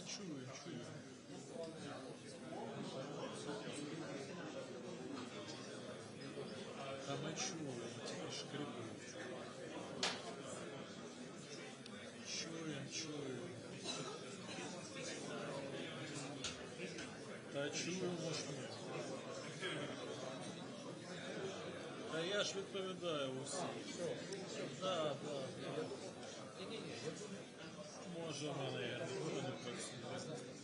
чую. Та ми чуємо, тільки шкребуть. Чуємо. Та чуємо ж ми. Та я ж відповідаю усім. Да. Може, в мене я не буду не працювати.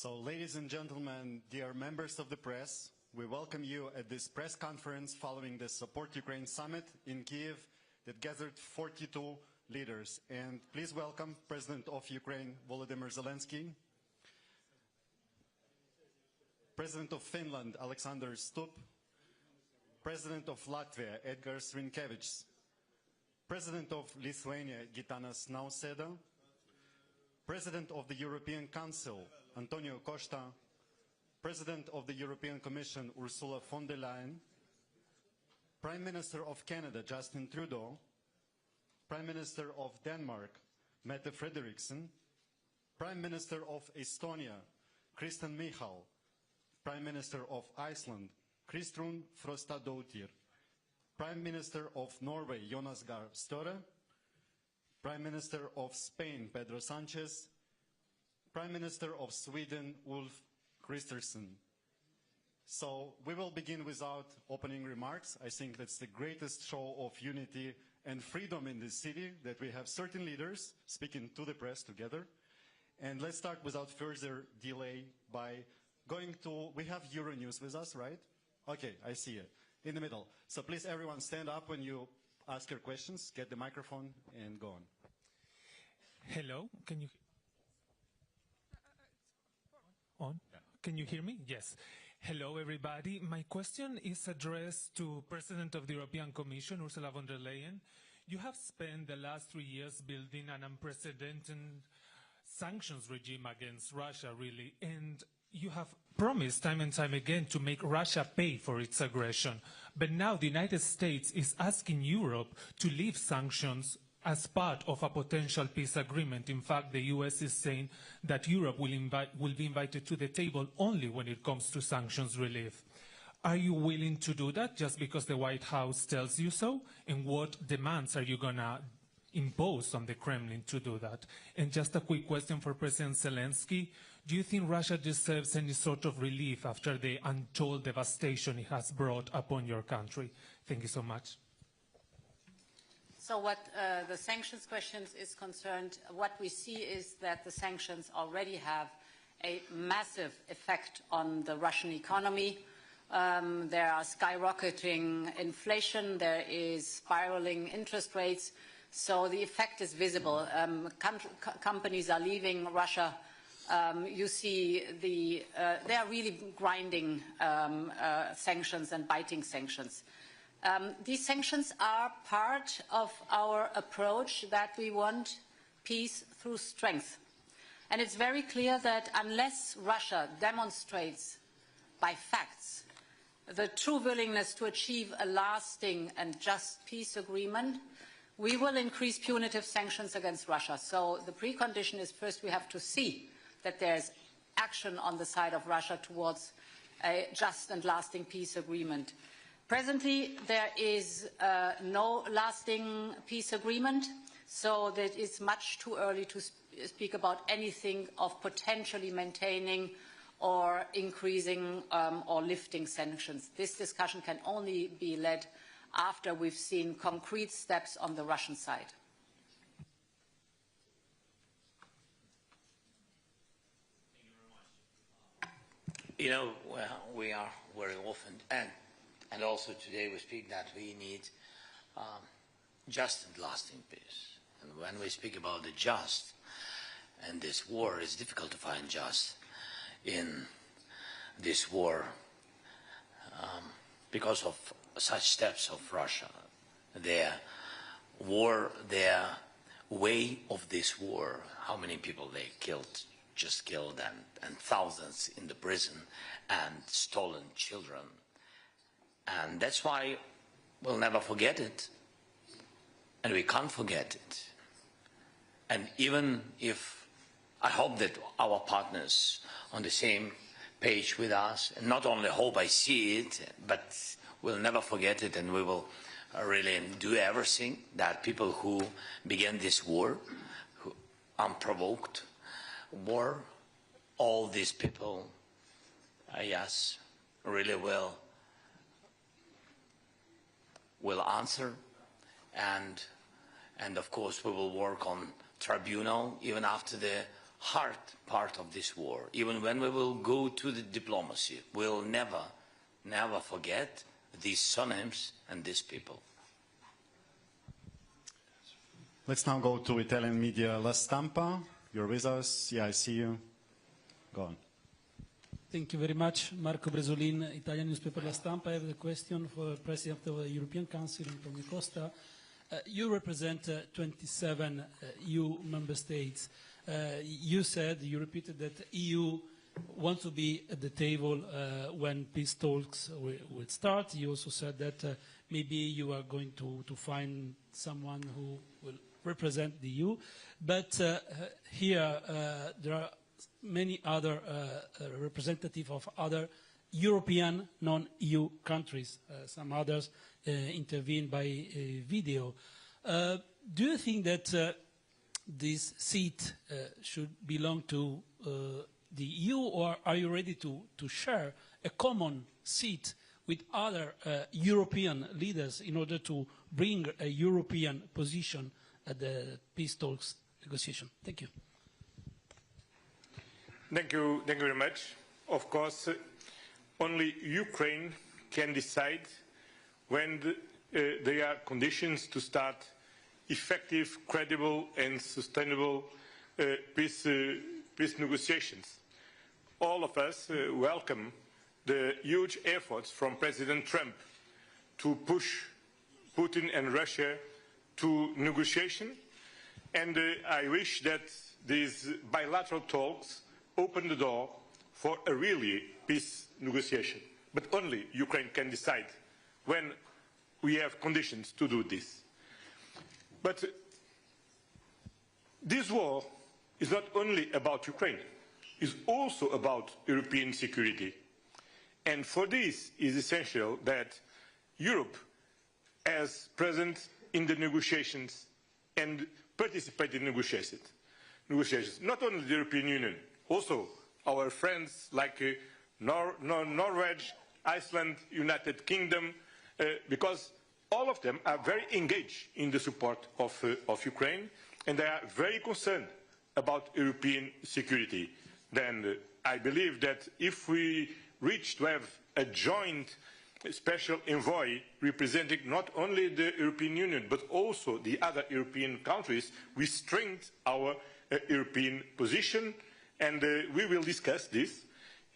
So, ladies and gentlemen, dear members of the press, we welcome you at this press conference following the Support Ukraine Summit in Kiev that gathered 42 leaders. And please welcome President of Ukraine, Volodymyr Zeleensky, President of Finland, Alexander Stubb, President of Latvia, Edgars Rinkēvičs, President of Lithuania, Gitanas Nausėda, President of the European Council, Antonio Costa, President of the European Commission, Ursula von der Leyen, Prime Minister of Canada, Justin Trudeau, Prime Minister of Denmark, Mette Frederiksen, Prime Minister of Estonia, Kristen Michal, Prime Minister of Iceland, Kristrún Frostadóttir, Prime Minister of Norway, Jonas Gahr Støre, Prime Minister of Spain, Pedro Sánchez, Prime Minister of Sweden, Ulf Kristersson. So we will begin without opening remarks. I think that's the greatest show of unity and freedom in this city, that we have certain leaders speaking to the press together. And let's start without further delay by going to, we have Euronews with us, right? Okay, I see it, in the middle. So please everyone stand up when you ask your questions, get the microphone and go on. Hello, can you... On? Can you hear me? Yes. Hello, everybody. My question is addressed to President of the European Commission, Ursula von der Leyen. You have spent the last 3 years building an unprecedented sanctions regime against Russia, really, and you have promised time and time again to make Russia pay for its aggression. But now the United States is asking Europe to leave sanctions as part of a potential peace agreement. In fact, the US is saying that Europe will be invited to the table only when it comes to sanctions relief. Are you willing to do that just because the White House tells you so? And what demands are you going to impose on the Kremlin to do that? And just a quick question for President Zelensky. Do you think Russia deserves any sort of relief after the untold devastation it has brought upon your country? Thank you so much. So what the sanctions questions is concerned, what we see is that the sanctions already have a massive effect on the Russian economy. There are skyrocketing inflation, there is spiraling interest rates, so the effect is visible. Companies are leaving Russia. You see they are really grinding sanctions and biting sanctions. These sanctions are part of our approach that we want peace through strength. And it's very clear that unless Russia demonstrates by facts the true willingness to achieve a lasting and just peace agreement, we will increase punitive sanctions against Russia. So the precondition is first we have to see that there's action on the side of Russia towards a just and lasting peace agreement. Presently, there is no lasting peace agreement, so that it's much too early to speak about anything of potentially maintaining or increasing or lifting sanctions. This discussion can only be led after we've seen concrete steps on the Russian side. You know, well, we are very often, and also today we speak that we need just and lasting peace. And when we speak about the just, and this war, it's difficult to find just in this war because of such steps of Russia. Their war, their way of this war, how many people they killed, just killed, and thousands in the prison, and stolen children. And that's why we'll never forget it, and we can't forget it. And even if, I hope that our partners on the same page with us, and not only hope, I see it, but we'll never forget it, and we will really do everything that people who began this war, who unprovoked war, all these people, yes, really will answer, and of course we will work on tribunal even after the hard part of this war. Even when we will go to the diplomacy, we'll never forget these surnames and these people. Let's now go to Italian media. La Stampa, you're with us. Yeah, I see you. Go on. Thank you very much. Marco Bresolin, Italian newspaper La Stampa. I have a question for the President of the European Council, Antonio Costa. You represent 27 EU member states. You said, you repeated that EU wants to be at the table when peace talks will start. You also said that maybe you are going to find someone who will represent the EU. But here there are many other representatives of other European non-EU countries. Some others intervene by video. Do you think that this seat should belong to the EU, or are you ready to share a common seat with other European leaders in order to bring a European position at the peace talks negotiation? Thank you. Thank you very much. Of course, only Ukraine can decide when there are conditions to start effective, credible and sustainable peace negotiations. All of us welcome the huge efforts from President Trump to push Putin and Russia to negotiation, and I wish that these bilateral talks open the door for a really peace negotiation. But only Ukraine can decide when we have conditions to do this. But this war is not only about Ukraine, it's also about European security. And for this it is essential that Europe, as present in the negotiations and participate in negotiations. Not only the European Union, also our friends like Norway, Iceland, United Kingdom, because all of them are very engaged in the support of Ukraine, and they are very concerned about European security. Then I believe that if we reach to have a joint special envoy representing not only the European Union but also the other European countries, we strengthen our European position, and we will discuss this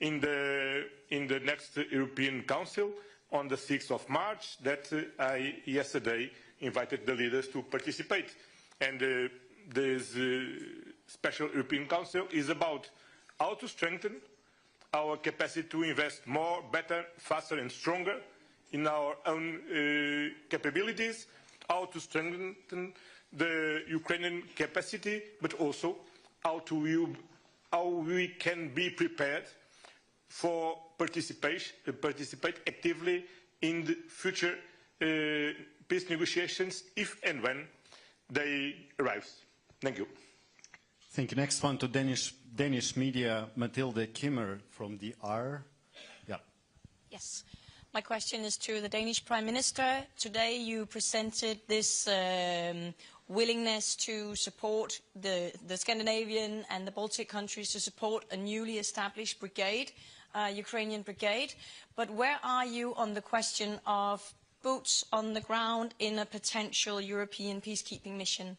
in the next European Council on the 6th of March that I yesterday invited the leaders to participate. And this special European Council is about how to strengthen our capacity to invest more, better, faster and stronger in our own capabilities, how to strengthen the Ukrainian capacity, but also how we can be prepared for participate actively in the future peace negotiations if and when they arrive. Thank you. Thank you. Next one to Danish media, Mathilde Kimmer from the R. Yeah. Yes. My question is to the Danish Prime Minister. Today you presented this willingness to support the Scandinavian and the Baltic countries to support a newly established brigade, Ukrainian brigade. But where are you on the question of boots on the ground in a potential European peacekeeping mission?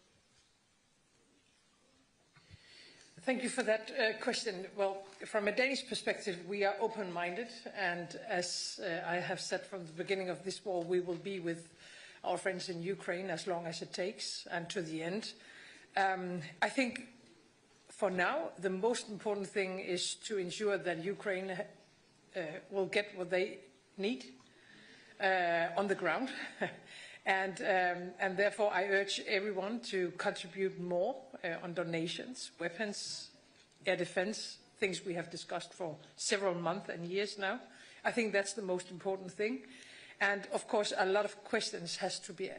Thank you for that question. Well, from a Danish perspective, we are open-minded, and as I have said from the beginning of this war, we will be with our friends in Ukraine as long as it takes and to the end. I think for now, the most important thing is to ensure that Ukraine will get what they need on the ground. And therefore, I urge everyone to contribute more on donations, weapons, air defense, things we have discussed for several months and years now. I think that's the most important thing. And of course, a lot of questions has to be,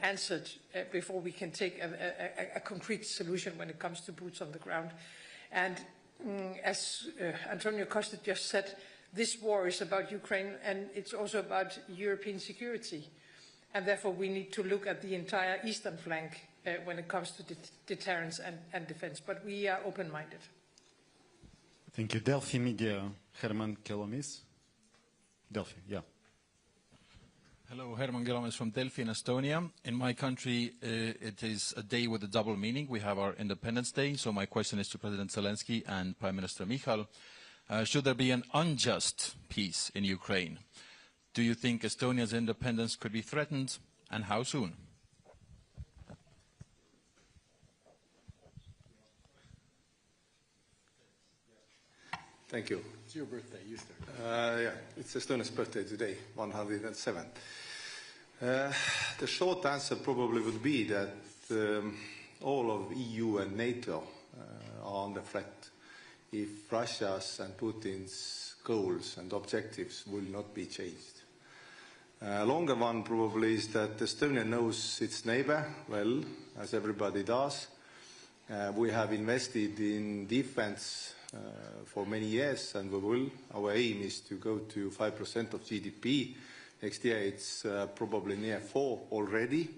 answered before we can take a concrete solution when it comes to boots on the ground. And as Antonio Costa just said, this war is about Ukraine and it's also about European security. and therefore we need to look at the entire eastern flank when it comes to deterrence and defense. But we are open-minded. Thank you. Delphi Media, Herman Kelomis. Delphi, yeah. Hello, Herman Kelomis from Delphi in Estonia. In my country, it is a day with a double meaning. We have our Independence Day, so my question is to President Zelensky and Prime Minister Michal. Should there be an unjust peace in Ukraine? Do you think Estonia's independence could be threatened, and how soon? Thank you. It's your birthday, you start. Yeah, it's Estonia's birthday today, 107th. The short answer probably would be that all of EU and NATO are under threat if Russia's and Putin's goals and objectives will not be changed. Longer one probably is that Estonia knows its neighbor well, as everybody does. We have invested in defense for many years, and we will. Our aim is to go to 5% of GDP. Next year it's probably near 4 already.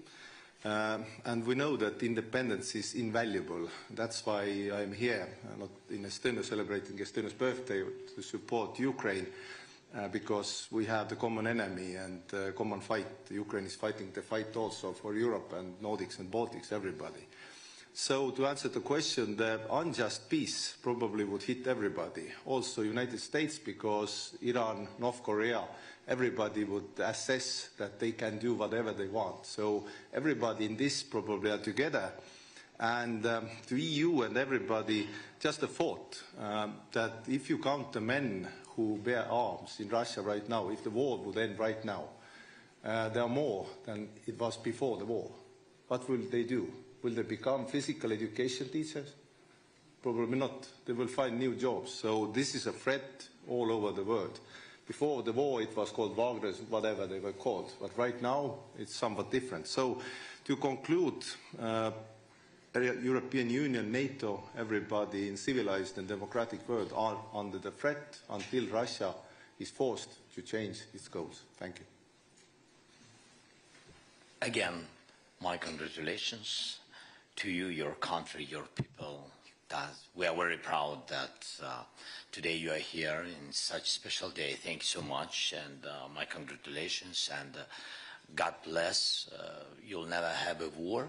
And we know that independence is invaluable. That's why I'm here, not in Estonia celebrating Estonia's birthday, to support Ukraine, because we have the common enemy and common fight. Ukraine is fighting the fight also for Europe and Nordics and Baltics, everybody. So to answer the question, the unjust peace probably would hit everybody, also United States, because Iran, North Korea, everybody would assess that they can do whatever they want. So everybody in this probably are together. And the EU and everybody, just a thought that if you count the men who bear arms in Russia right now, if the war would end right now, there are more than it was before the war. What will they do? Will they become physical education teachers? Probably not. They will find new jobs. So this is a threat all over the world. Before the war, it was called Wagner, whatever they were called. But right now, it's somewhat different. So to conclude, European Union, NATO, everybody in civilized and democratic world are under the threat until Russia is forced to change its goals. Thank you. Again, my congratulations to you, your country, your people. We are very proud that today you are here in such a special day. Thank you so much, and my congratulations, and God bless. You'll never have a war.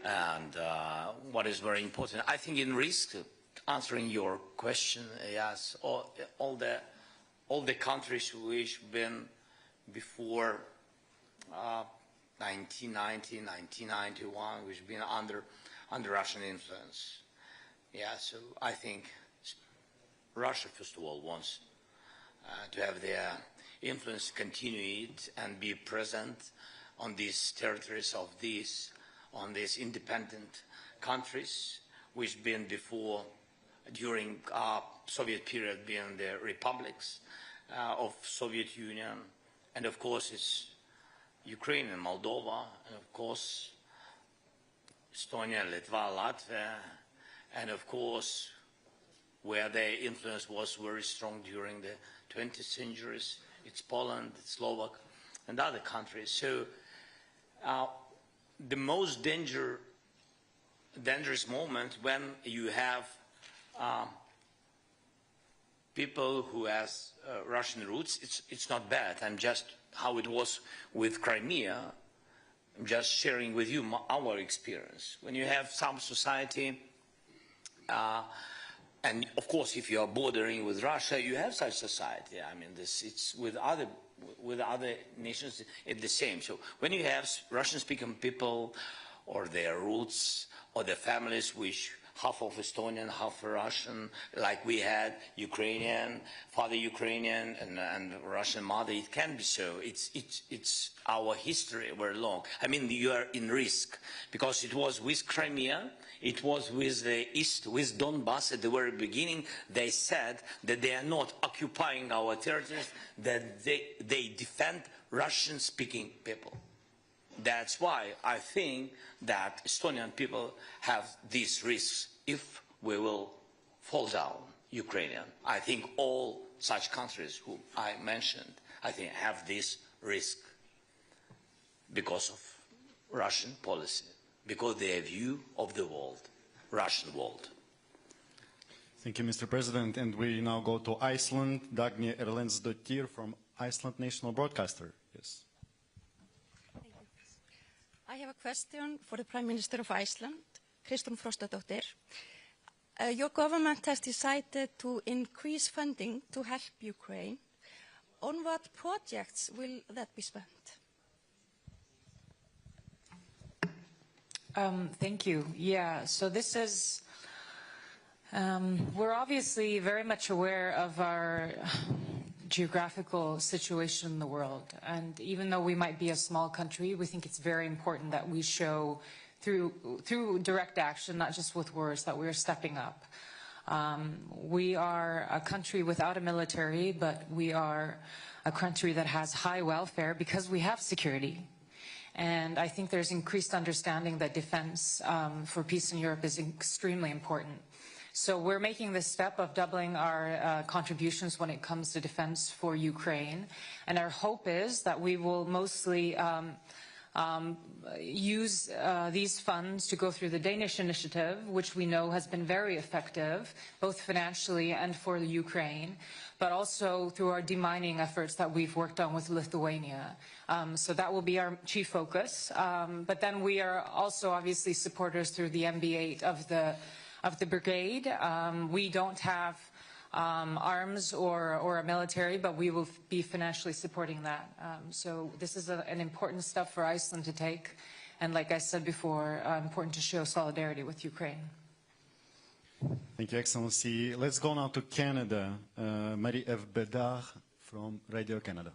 And what is very important, I think in risk, answering your question, yes, all the countries which been before 1990, 1991, which been under Russian influence. Yeah, so I think Russia, first of all, wants to have their influence continue it and be present on these territories of on these independent countries, which been before, during Soviet period, being the republics of Soviet Union, and of course it's Ukraine and Moldova, and of course Estonia, Litva, Latvia, and of course where their influence was very strong during the 20th centuries, it's Poland, it's Slovak, and other countries. So the most dangerous moment when you have people who has Russian roots, it's not bad. I'm just how it was with Crimea. I'm just sharing with you our experience. When you have some society, and of course, if you are bordering with Russia, you have such society. I mean, it's with other nations, it's the same. So when you have Russian-speaking people, or their roots, or their families which half of Estonian, half Russian, like we had Ukrainian, father Ukrainian, and Russian mother. It can be so. It's our history very long. I mean, you are in risk because it was with Crimea, it was with the East, with Donbass at the very beginning. They said that they are not occupying our territories, that they defend Russian-speaking people. That's why I think that Estonian people have these risks if we will fall down, Ukrainian. I think all such countries who I mentioned, I think have this risk. because of Russian policy, because their view of the world, Russian world. Thank you, Mr. President. And we now go to Iceland. Dagny Erlendsdottir from Iceland National Broadcaster. Yes. I have a question for the Prime Minister of Iceland, Kristrún Frostadóttir. Your government has decided to increase funding to help Ukraine. On what projects will that be spent? Thank you. Yeah, so this is, we're obviously very much aware of our geographical situation in the world. And even though we might be a small country, we think it's very important that we show through direct action, not just with words, that we're stepping up. We are a country without a military, but we are a country that has high welfare because we have security. And I think there's increased understanding that defense for peace in Europe is extremely important. So we're making this step of doubling our contributions when it comes to defense for Ukraine. And our hope is that we will mostly use these funds to go through the Danish initiative, which we know has been very effective, both financially and for the Ukraine, but also through our demining efforts that we've worked on with Lithuania. So that will be our chief focus. But then we are also obviously supporters through the MB8 of the brigade. We don't have arms or a military, but we will be financially supporting that. So this is an important step for Iceland to take, and like I said before, important to show solidarity with Ukraine. Thank you, Excellency. Let's go now to Canada. Marie-Ève Bédard from Radio Canada.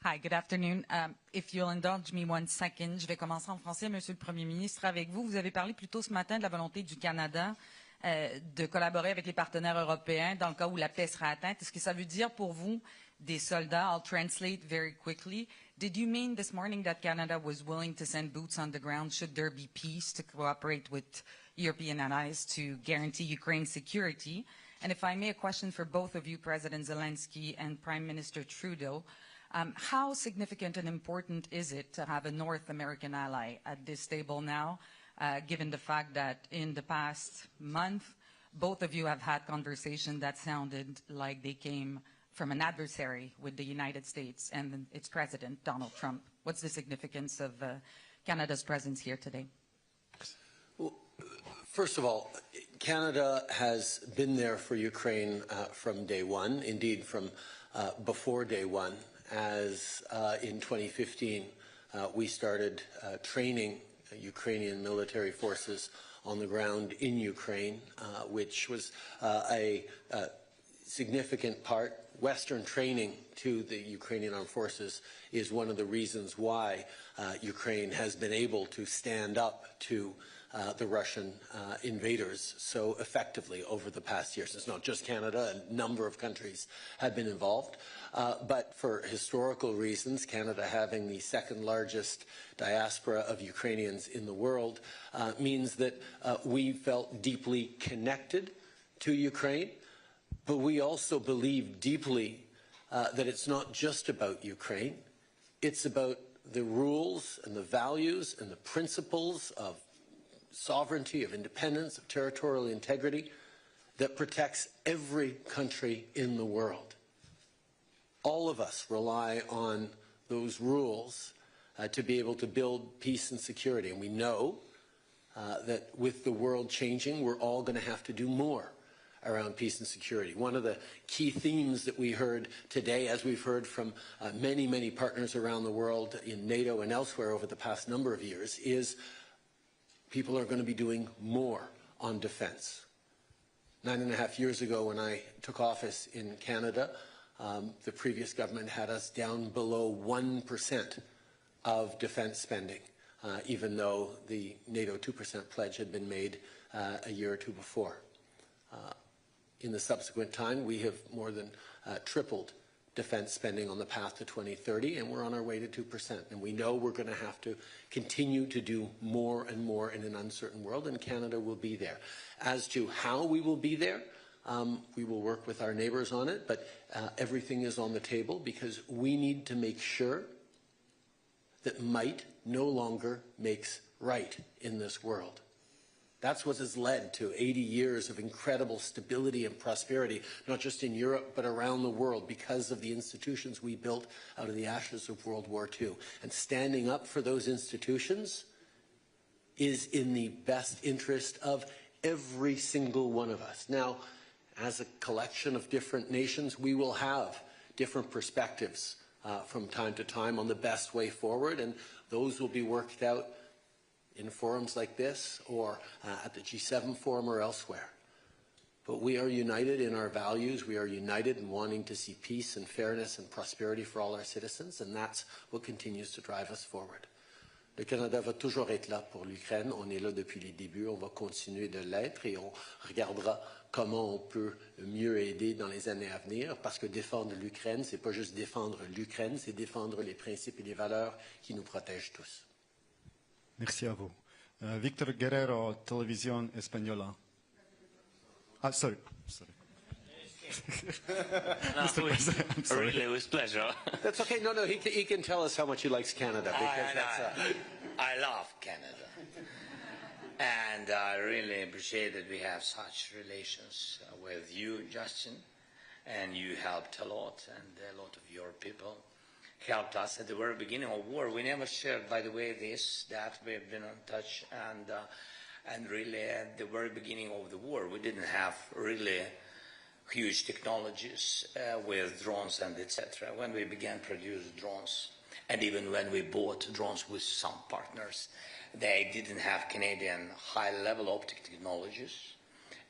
Hi, good afternoon. If you'll indulge me 1 second, je vais commencer en français, Monsieur le Premier ministre, avec vous. Vous avez parlé plus tôt ce matin de la volonté du Canada de collaborer avec les partenaires européens dans le cas où la paix sera atteinte. Est-ce que ça veut dire pour vous des soldats? I'll translate very quickly. Did you mean this morning that Canada was willing to send boots on the ground should there be peace to cooperate with European allies to guarantee Ukraine's security? And if I may, a question for both of you, President Zelensky and Prime Minister Trudeau. How significant and important is it to have a North American ally at this table now, given the fact that in the past month, both of you have had conversations that sounded like they came from an adversary with the United States and its president, Donald Trump? What's the significance of Canada's presence here today? Well, first of all, Canada has been there for Ukraine from day one, indeed from before day one, as in 2015 we started training Ukrainian military forces on the ground in Ukraine, which was a significant part. Western training to the Ukrainian armed forces is one of the reasons why Ukraine has been able to stand up to the Russian invaders so effectively over the past years. It's not just Canada, a number of countries have been involved. But for historical reasons, Canada having the second largest diaspora of Ukrainians in the world means that we felt deeply connected to Ukraine, but we also believe deeply that it's not just about Ukraine. It's about the rules and the values and the principles of sovereignty, of independence, of territorial integrity that protects every country in the world. All of us rely on those rules to be able to build peace and security. And we know that with the world changing, we're all going to have to do more around peace and security. One of the key themes that we heard today, as we've heard from many, many partners around the world in NATO and elsewhere over the past number of years, is people are going to be doing more on defense. 9.5 years ago when I took office in Canada, the previous government had us down below 1% of defense spending, even though the NATO 2% pledge had been made a year or two before. In the subsequent time, we have more than tripled defense spending on the path to 2030, and we're on our way to 2%. And we know we're going to have to continue to do more and more in an uncertain world, and Canada will be there. As to how we will be there, we will work with our neighbors on it, but everything is on the table because we need to make sure that might no longer makes right in this world. That's what has led to 80 years of incredible stability and prosperity, not just in Europe, but around the world, because of the institutions we built out of the ashes of World War II. And standing up for those institutions is in the best interest of every single one of us. Now, as a collection of different nations, we will have different perspectives from time to time on the best way forward, and those will be worked out in forums like this or at the G7 forum or elsewhere. But we are united in our values. We are united in wanting to see peace and fairness and prosperity for all our citizens, and that's what continues to drive us forward. Le Canada va toujours être là pour l'Ukraine. On est là depuis les débuts. On va continuer de l'être et on regardera comment on peut mieux aider dans les années à venir, parce que défendre l'Ukraine, c'est pas juste défendre l'Ukraine, c'est défendre les principes et les valeurs qui nous protègent tous. Merci à vous. Victor Guerrero, Télévision Española. Ah, sorry. Mr. President, I'm sorry. Really, with pleasure. That's okay. No, he can tell us how much he likes Canada. Because I love Canada. And I really appreciate that we have such relations with you, Justin. And you helped a lot, and a lot of your people helped us at the very beginning of war. We never shared, by the way, that we've been in touch, and really at the very beginning of the war, we didn't have really huge technologies with drones and etc. When we began to produce drones, and even when we bought drones with some partners, they didn't have Canadian high-level optic technologies,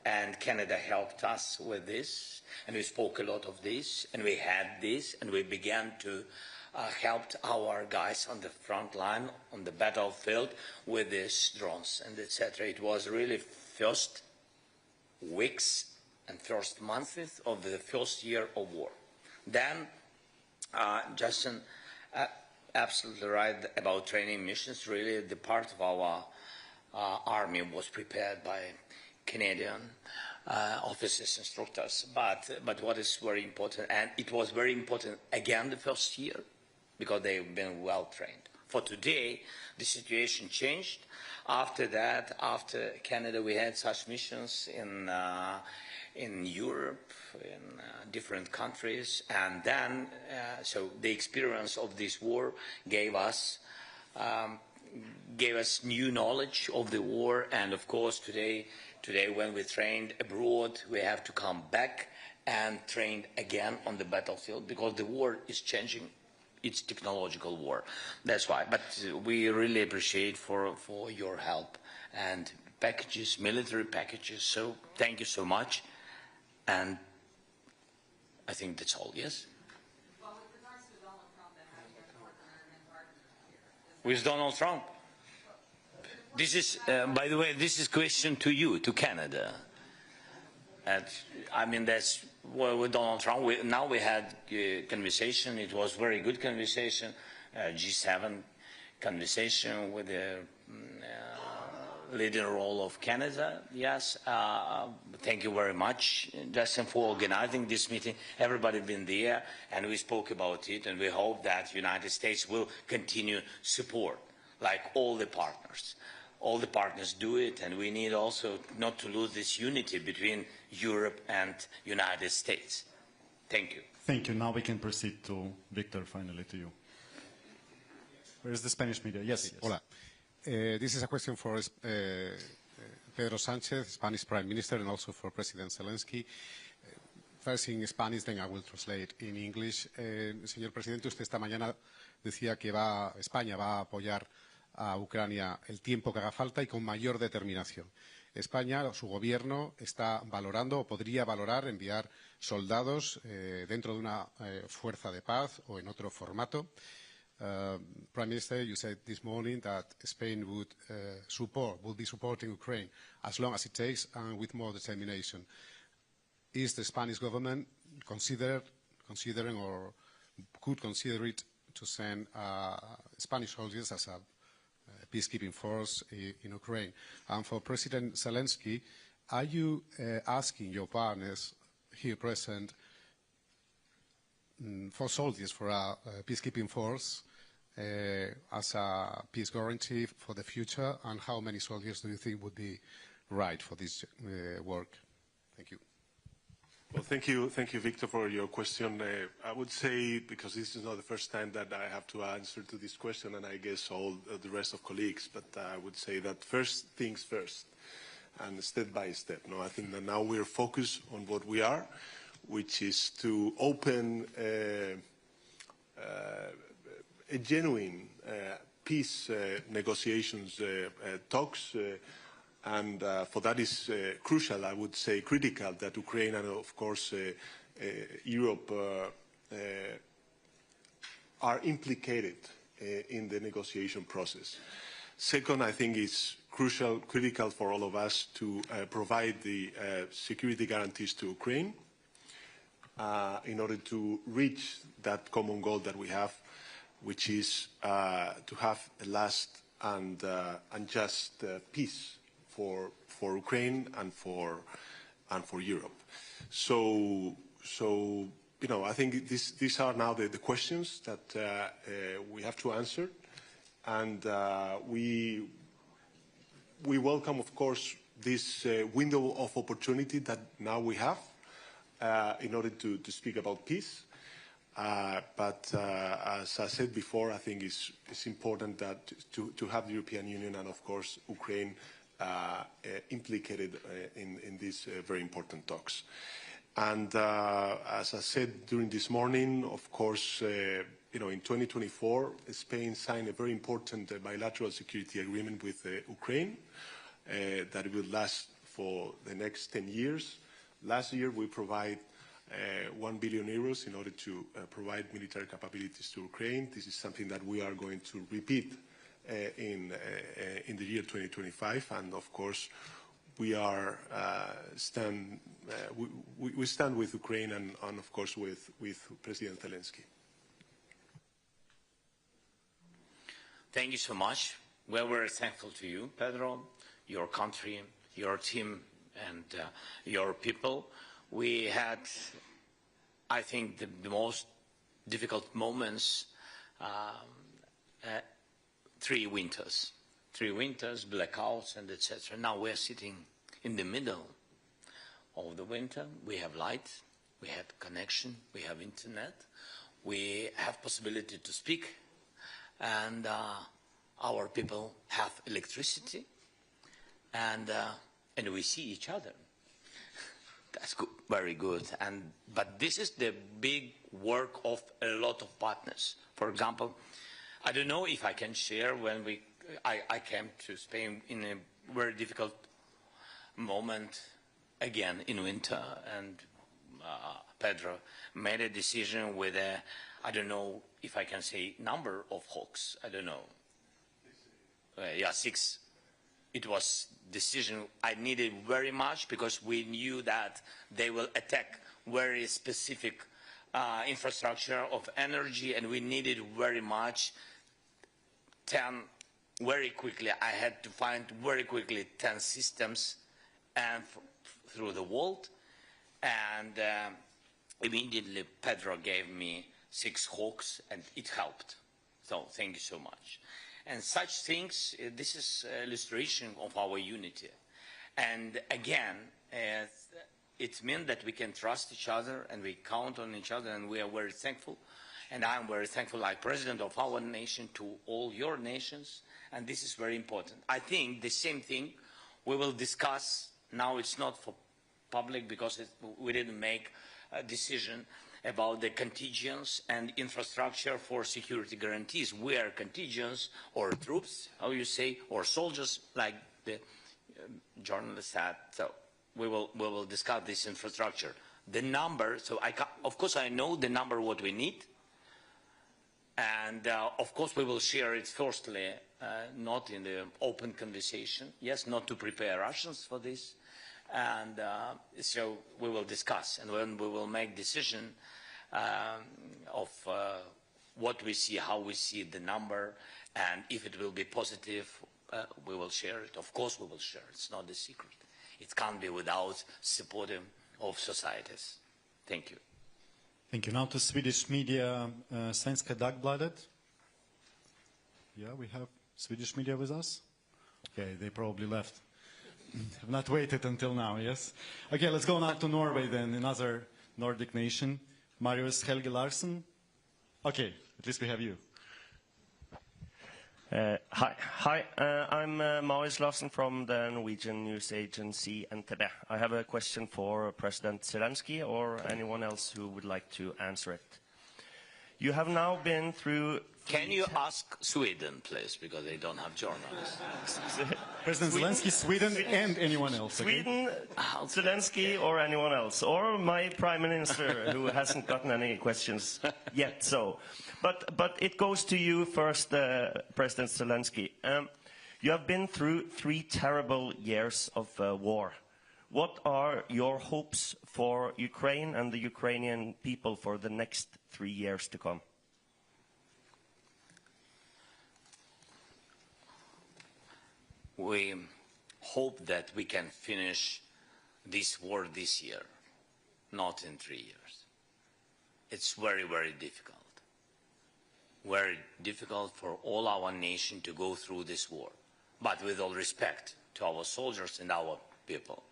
and Canada helped us with this, and we spoke a lot of this, and we had this, and we began to help our guys on the front line, on the battlefield, with these drones and etc. It was really first weeks and first months of the first year of war. Then, Justin, absolutely right about training missions. Really, the part of our army was prepared by Canadian officers, instructors. But what is very important, and it was very important again the first year, because they've been well trained. For today, the situation changed. After that, after Canada, we had such missions in Europe, in different countries, and then so the experience of this war gave us new knowledge of the war, and of course today when we trained abroad, we have to come back and train again on the battlefield, because the war is changing. It's technological war. That's why. But we really appreciate for your help and packages, military packages. So thank you so much. And I think that's all, yes? Well, with regards to Donald Trump and having a partner and partner here. With Donald Trump? This is, by the way, this is question to you, to Canada. And, I mean, that's well, with Donald Trump. Now we had a conversation. It was very good conversation, G7 conversation with the leading role of Canada. Yes, thank you very much, Justin, for organizing this meeting. Everybody been there, and we spoke about it, and we hope that United States will continue support, like all the partners. All the partners do it, and we need also not to lose this unity between Europe and United States. Thank you. Thank you. Now we can proceed to Victor, finally, to you. Where is the Spanish media? Yes. Hola. This is a question for Pedro Sánchez, Spanish Prime Minister, and also for President Zelensky. First in Spanish, then I will translate in English. Señor Presidente, usted esta mañana decía que España va a apoyar a Ucrania el tiempo que haga falta y con mayor determinación. España, su gobierno, está valorando o podría valorar enviar soldados dentro de una fuerza de paz o en otro formato. Prime Minister, you said this morning that Spain would be supporting Ukraine as long as it takes and with more determination. Is the Spanish government considering or could consider it to send Spanish soldiers as a peacekeeping force in Ukraine? And for President Zelensky, are you asking your partners here present for soldiers, for a peacekeeping force as a peace guarantee for the future, and how many soldiers do you think would be right for this work? Thank you. Well, thank you, Victor, for your question. I would say, because this is not the first time that I have to answer to this question, and I guess all the rest of colleagues, but I would say that first things first, and step by step. No, I think that now we're focused on what we are, which is to open a genuine peace negotiations talks. And for that is crucial, I would say critical, that Ukraine and of course Europe are implicated in the negotiation process. Second, I think it's critical for all of us to provide the security guarantees to Ukraine in order to reach that common goal that we have, which is to have a last and just peace for Ukraine and for Europe. So you know, I think these are now the questions that we have to answer, and we welcome, of course, this window of opportunity that now we have in order to speak about peace. But as I said before, I think it's important that to have the European Union and, of course, Ukraine implicated in these very important talks. And as I said during this morning, of course, you know, in 2024, Spain signed a very important bilateral security agreement with Ukraine that will last for the next 10 years. Last year, we provide 1 billion euros in order to provide military capabilities to Ukraine. This is something that we are going to repeat in the year 2025, and of course we are we stand with Ukraine and of course with President Zelensky. Thank you so much. Well, we're thankful to you, Pedro, your country, your team, and your people. We had, I think, the most difficult moments. 3 winters, blackouts, and etc. Now we're sitting in the middle of the winter. We have light, we have connection, we have internet, we have possibility to speak, and our people have electricity, and we see each other. That's good, very good. But this is the big work of a lot of partners. For example, I don't know if I can share when I came to Spain in a very difficult moment again in winter, and Pedro made a decision with I don't know if I can say number of hawks, I don't know. Yeah, 6. It was decision I needed very much because we knew that they will attack very specific infrastructure of energy, and we needed very much 10 very quickly. I had to find very quickly 10 systems and through the world, and immediately Pedro gave me 6 hawks, and it helped. So thank you so much. And such things, this is illustration of our unity. And again, it means that we can trust each other and we count on each other, and we are very thankful. And I'm very thankful, like president of our nation, to all your nations, and this is very important. I think the same thing we will discuss. Now it's not for public because we didn't make a decision about the contingents and infrastructure for security guarantees. We are contingents or troops, how you say, or soldiers, like the journalist said. So we will discuss this infrastructure. The number, so of course I know the number what we need. And of course we will share it firstly, not in the open conversation. Yes, not to prepare Russians for this. And so we will discuss, and when we will make decision of what we see, how we see the number, and if it will be positive, we will share it. Of course we will share it. It's not a secret. It can't be without support of societies. Thank you. Thank you. Now to Swedish media, Svenska Dagbladet. Yeah, we have Swedish media with us. Okay, they probably left. Have not waited until now, yes? Okay, let's go now to Norway then, another Nordic nation. Marius Helge Larsen. Okay, at least we have you. Hi. I'm Marius Larsen from the Norwegian news agency NTB. I have a question for President Zelensky or anyone else who would like to answer it. You have now been through... Can you ask Sweden, please, because they don't have journalists. President Zelensky, Sweden, and anyone else. Okay? Sweden, Zelensky, or anyone else. Or my Prime Minister, who hasn't gotten any questions yet. So, but it goes to you first, President Zelensky. You have been through 3 terrible years of war. What are your hopes for Ukraine and the Ukrainian people for the next 3 years to come? We hope that we can finish this war this year, not in 3 years. It's very, very difficult. Very difficult for all our nation to go through this war, but with all respect to our soldiers and our people.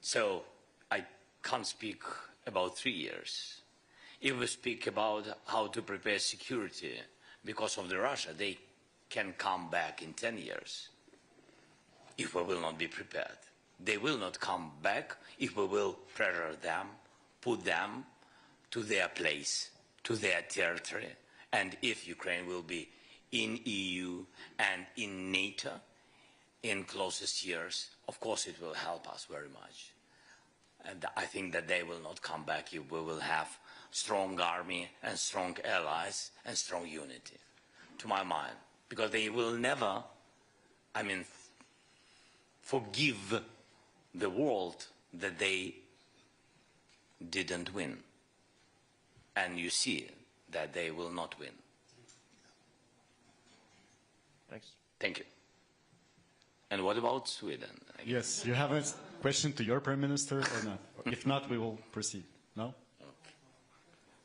So I can't speak about 3 years. If we speak about how to prepare security because of the Russia, they can come back in 10 years. If we will not be prepared. They will not come back if we will pressure them, put them to their place, to their territory, and if Ukraine will be in EU and in NATO in closest years, of course it will help us very much. And I think that they will not come back if we will have strong army and strong allies and strong unity, to my mind, because they will never, forgive the world that they didn't win. And you see that they will not win. Thanks. Thank you. And what about Sweden? Yes, you have a question to your Prime Minister or not? If not, we will proceed. No?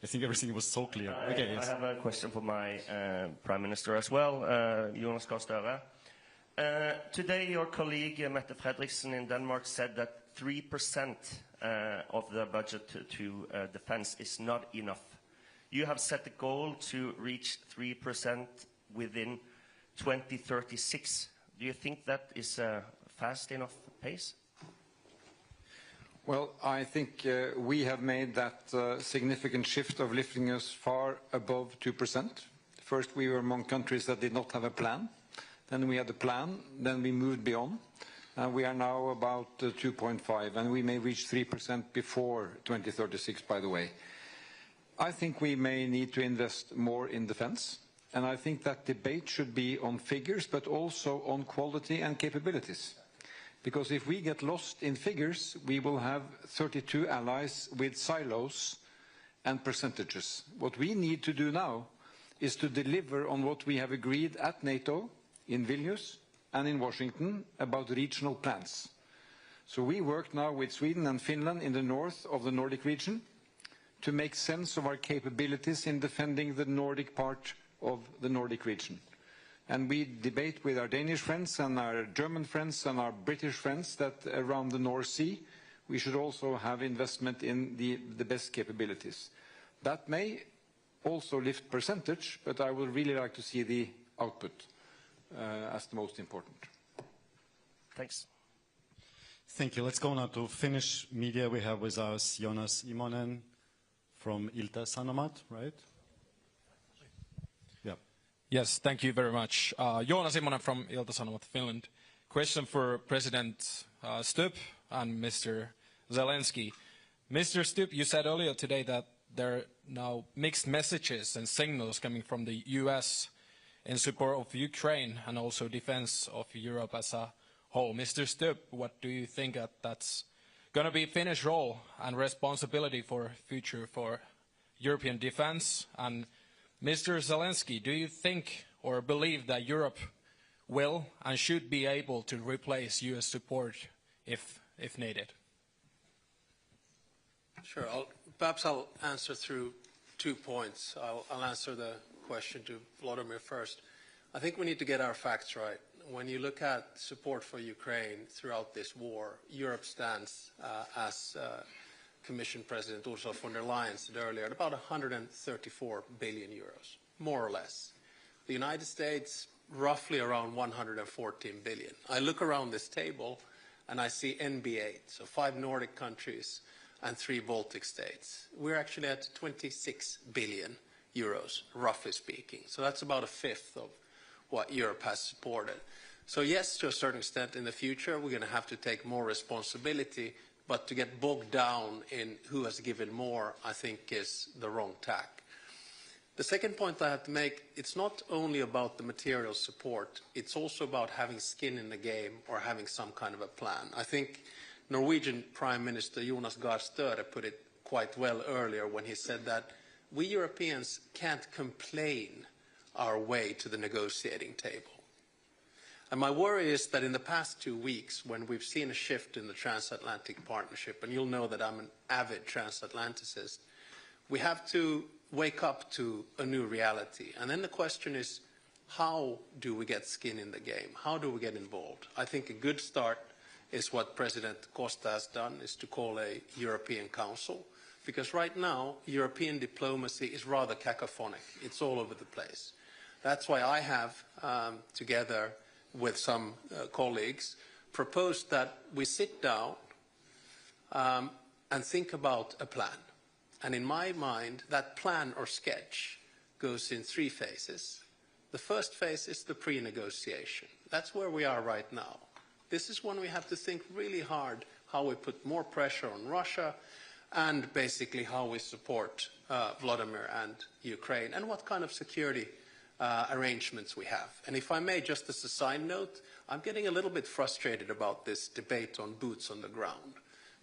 I think everything was so clear. Okay, yes. I have a question for my Prime Minister as well, Jonas Gahr Støre. Today, your colleague Mette Frederiksen in Denmark said that 3% of the budget to defense is not enough. You have set a goal to reach 3% within 2036. Do you think that is a fast enough pace? Well, I think we have made that significant shift of lifting us far above 2%. First, we were among countries that did not have a plan. Then we had a plan, then we moved beyond, and we are now about 2.5, and we may reach 3% before 2036, by the way. I think we may need to invest more in defense, and I think that debate should be on figures, but also on quality and capabilities. Because if we get lost in figures, we will have 32 allies with silos and percentages. What we need to do now is to deliver on what we have agreed at NATO, in Vilnius and in Washington about regional plans. So we work now with Sweden and Finland in the north of the Nordic region to make sense of our capabilities in defending the Nordic part of the Nordic region. And we debate with our Danish friends and our German friends and our British friends that around the North Sea we should also have investment in the best capabilities. That may also lift percentage, but I would really like to see the output as the most important. Thanks. Thank you. Let's go now to Finnish media. We have with us Jonas Immonen from Ilta-Sanomat, right? Yeah. Yes, thank you very much. Jonas Immonen from Ilta-Sanomat, Finland. Question for President Stubb and Mr. Zelensky. Mr. Stubb, you said earlier today that there are now mixed messages and signals coming from the US in support of Ukraine and also defense of Europe as a whole. Mr. Stubb, what do you think that's going to be Finnish role and responsibility for future for European defense? And Mr. Zelensky, do you think or believe that Europe will and should be able to replace US support if needed? Sure. Perhaps I'll answer through 2 points. I'll answer the question to Vladimir first. I think we need to get our facts right. When you look at support for Ukraine throughout this war, Europe stands, as Commission President Ursula von der Leyen said earlier, at about 134 billion euros, more or less. The United States, roughly around 114 billion. I look around this table and I see NB8, so 5 Nordic countries and 3 Baltic states. We're actually at 26 billion euros, roughly speaking. So that's about a fifth of what Europe has supported. So yes, to a certain extent in the future, we're going to have to take more responsibility, but to get bogged down in who has given more, I think is the wrong tack. The second point I have to make, it's not only about the material support, it's also about having skin in the game or having some kind of a plan. I think Norwegian Prime Minister Jonas Gahr Støre put it quite well earlier when he said that we Europeans can't complain our way to the negotiating table. And my worry is that in the past 2 weeks, when we've seen a shift in the transatlantic partnership, and you'll know that I'm an avid transatlanticist, we have to wake up to a new reality. And then the question is, how do we get skin in the game? How do we get involved? I think a good start is what President Costa has done, is to call a European Council. Because right now, European diplomacy is rather cacophonic. It's all over the place. That's why I have, together with some colleagues, proposed that we sit down and think about a plan. And in my mind, that plan or sketch goes in 3 phases. The first phase is the pre-negotiation. That's where we are right now. This is when we have to think really hard how we put more pressure on Russia and basically how we support Vladimir and Ukraine and what kind of security arrangements we have. And if I may, just as a side note, I'm getting a little bit frustrated about this debate on boots on the ground,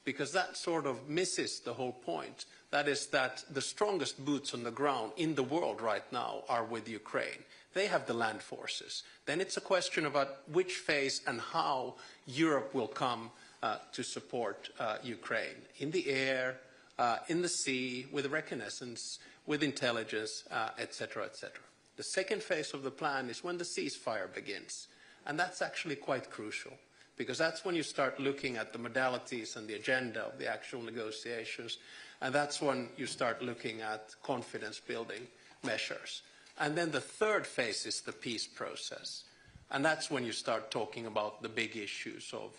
because that sort of misses the whole point. That is that the strongest boots on the ground in the world right now are with Ukraine. They have the land forces. Then it's a question about which phase and how Europe will come to support Ukraine. In the air, in the sea, with reconnaissance, with intelligence, etc., etc. The second phase of the plan is when the ceasefire begins. And that's actually quite crucial, because that's when you start looking at the modalities and the agenda of the actual negotiations. And that's when you start looking at confidence-building measures. And then the third phase is the peace process. And that's when you start talking about the big issues of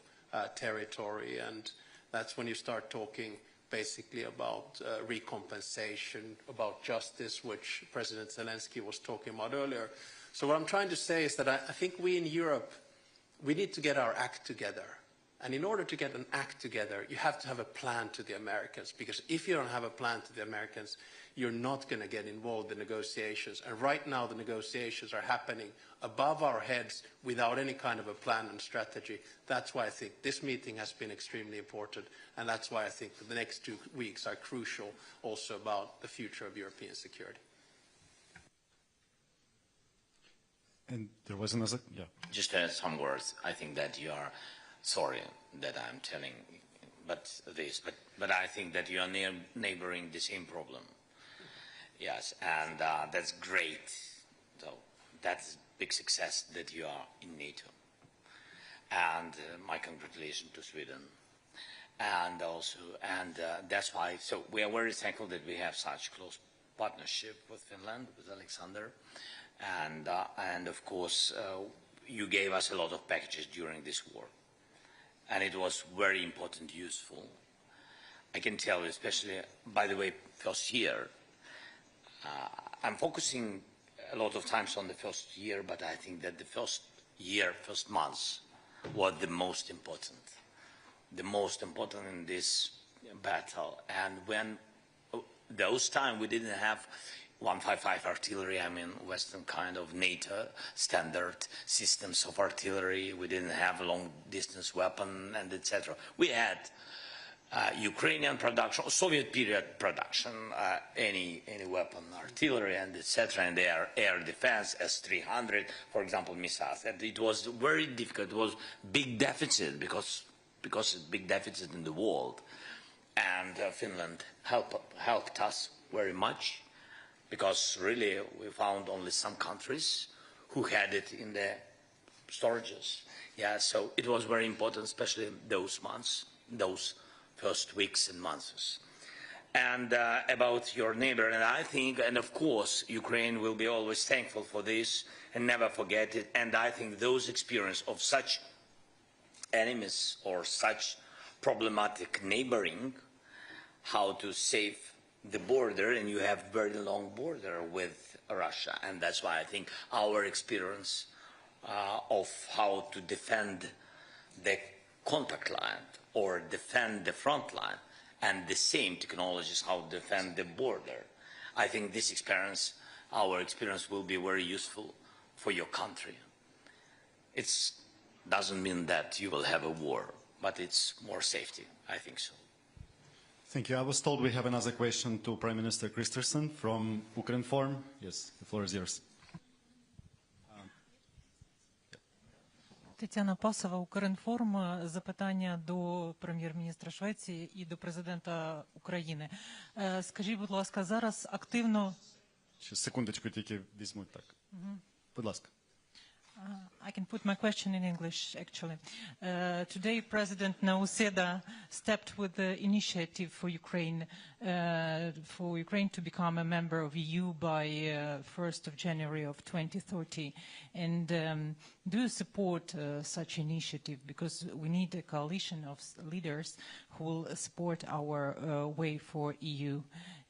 territory, and that's when you start talking basically about recompensation, about justice, which President Zelensky was talking about earlier. So what I'm trying to say is that I think we in Europe, we need to get our act together. And in order to get an act together, you have to have a plan to the Americans, because if you don't have a plan to the Americans, you're not going to get involved in negotiations. And right now the negotiations are happening above our heads without any kind of a plan and strategy. That's why I think this meeting has been extremely important, and that's why I think that the next 2 weeks are crucial also about the future of European security. And there was another, yeah. Just some words. I think that you are sorry that I'm telling but I think that you are neighboring the same problem. Yes, and that's great. So that's big success that you are in NATO. And my congratulations to Sweden. And also, that's why, so we are very thankful that we have such close partnership with Finland, with Alexander. And of course, you gave us a lot of packages during this war. And it was very important, useful. I can tell you, especially, by the way, first year, I'm focusing a lot of times on the first year, but I think that the first year, first months, was the most important in this battle. And when those time we didn't have 155 artillery, I mean Western kind of NATO standard systems of artillery. We didn't have long distance weapon and etc. We had Ukrainian production, Soviet period production, any weapon, artillery and etc. and air defense, S-300, for example, missiles. And it was very difficult. It was big deficit because it's big deficit in the world. And Finland helped us very much, because really we found only some countries who had it in the storages. Yeah, so it was very important, especially those months, those first weeks and months. And about your neighbor, and I think, and of course, Ukraine will be always thankful for this and never forget it. And I think those experience of such enemies or such problematic neighboring, how to save the border, and you have very long border with Russia, and that's why I think our experience of how to defend the contact line or defend the front line, and the same technologies how to defend the border. I think this experience, our experience, will be very useful for your country. It doesn't mean that you will have a war, but it's more safety. I think so. Thank you. I was told we have another question to Prime Minister Christensen from Ukraine Forum. Yes, the floor is yours. Тетяна Пасова, Укрінформ. Запитання до прем'єр-міністра Швеції і до президента України. Скажіть, будь ласка, зараз активно... Ще секундочку тільки візьмуть так. Будь ласка. I can put my question in English, actually. Today, President Nauseda stepped with the initiative for Ukraine to become a member of EU by 1st of January of 2030. And do you support such initiative? Because we need a coalition of leaders who will support our way for EU.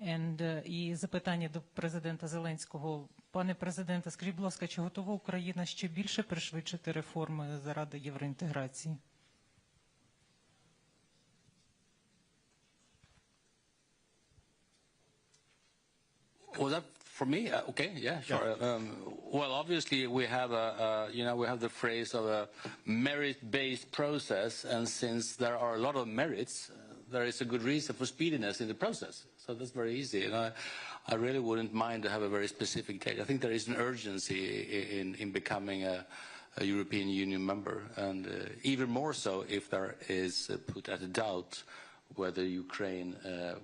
And і запитання до президента Зеленського. Пане президенте, скажіть, будь ласка, чи готова Україна ще більше пришвидшити реформи заради євроінтеграції? Was that for me? Okay, yeah, sure. Well, obviously we have we have the phrase of a merit-based process, and since there are a lot of merits, there is a good reason for speediness in the process. So that's very easy. And I really wouldn't mind to have a very specific date. I think there is an urgency in becoming a European Union member, and even more so if there is put at a doubt whether Ukraine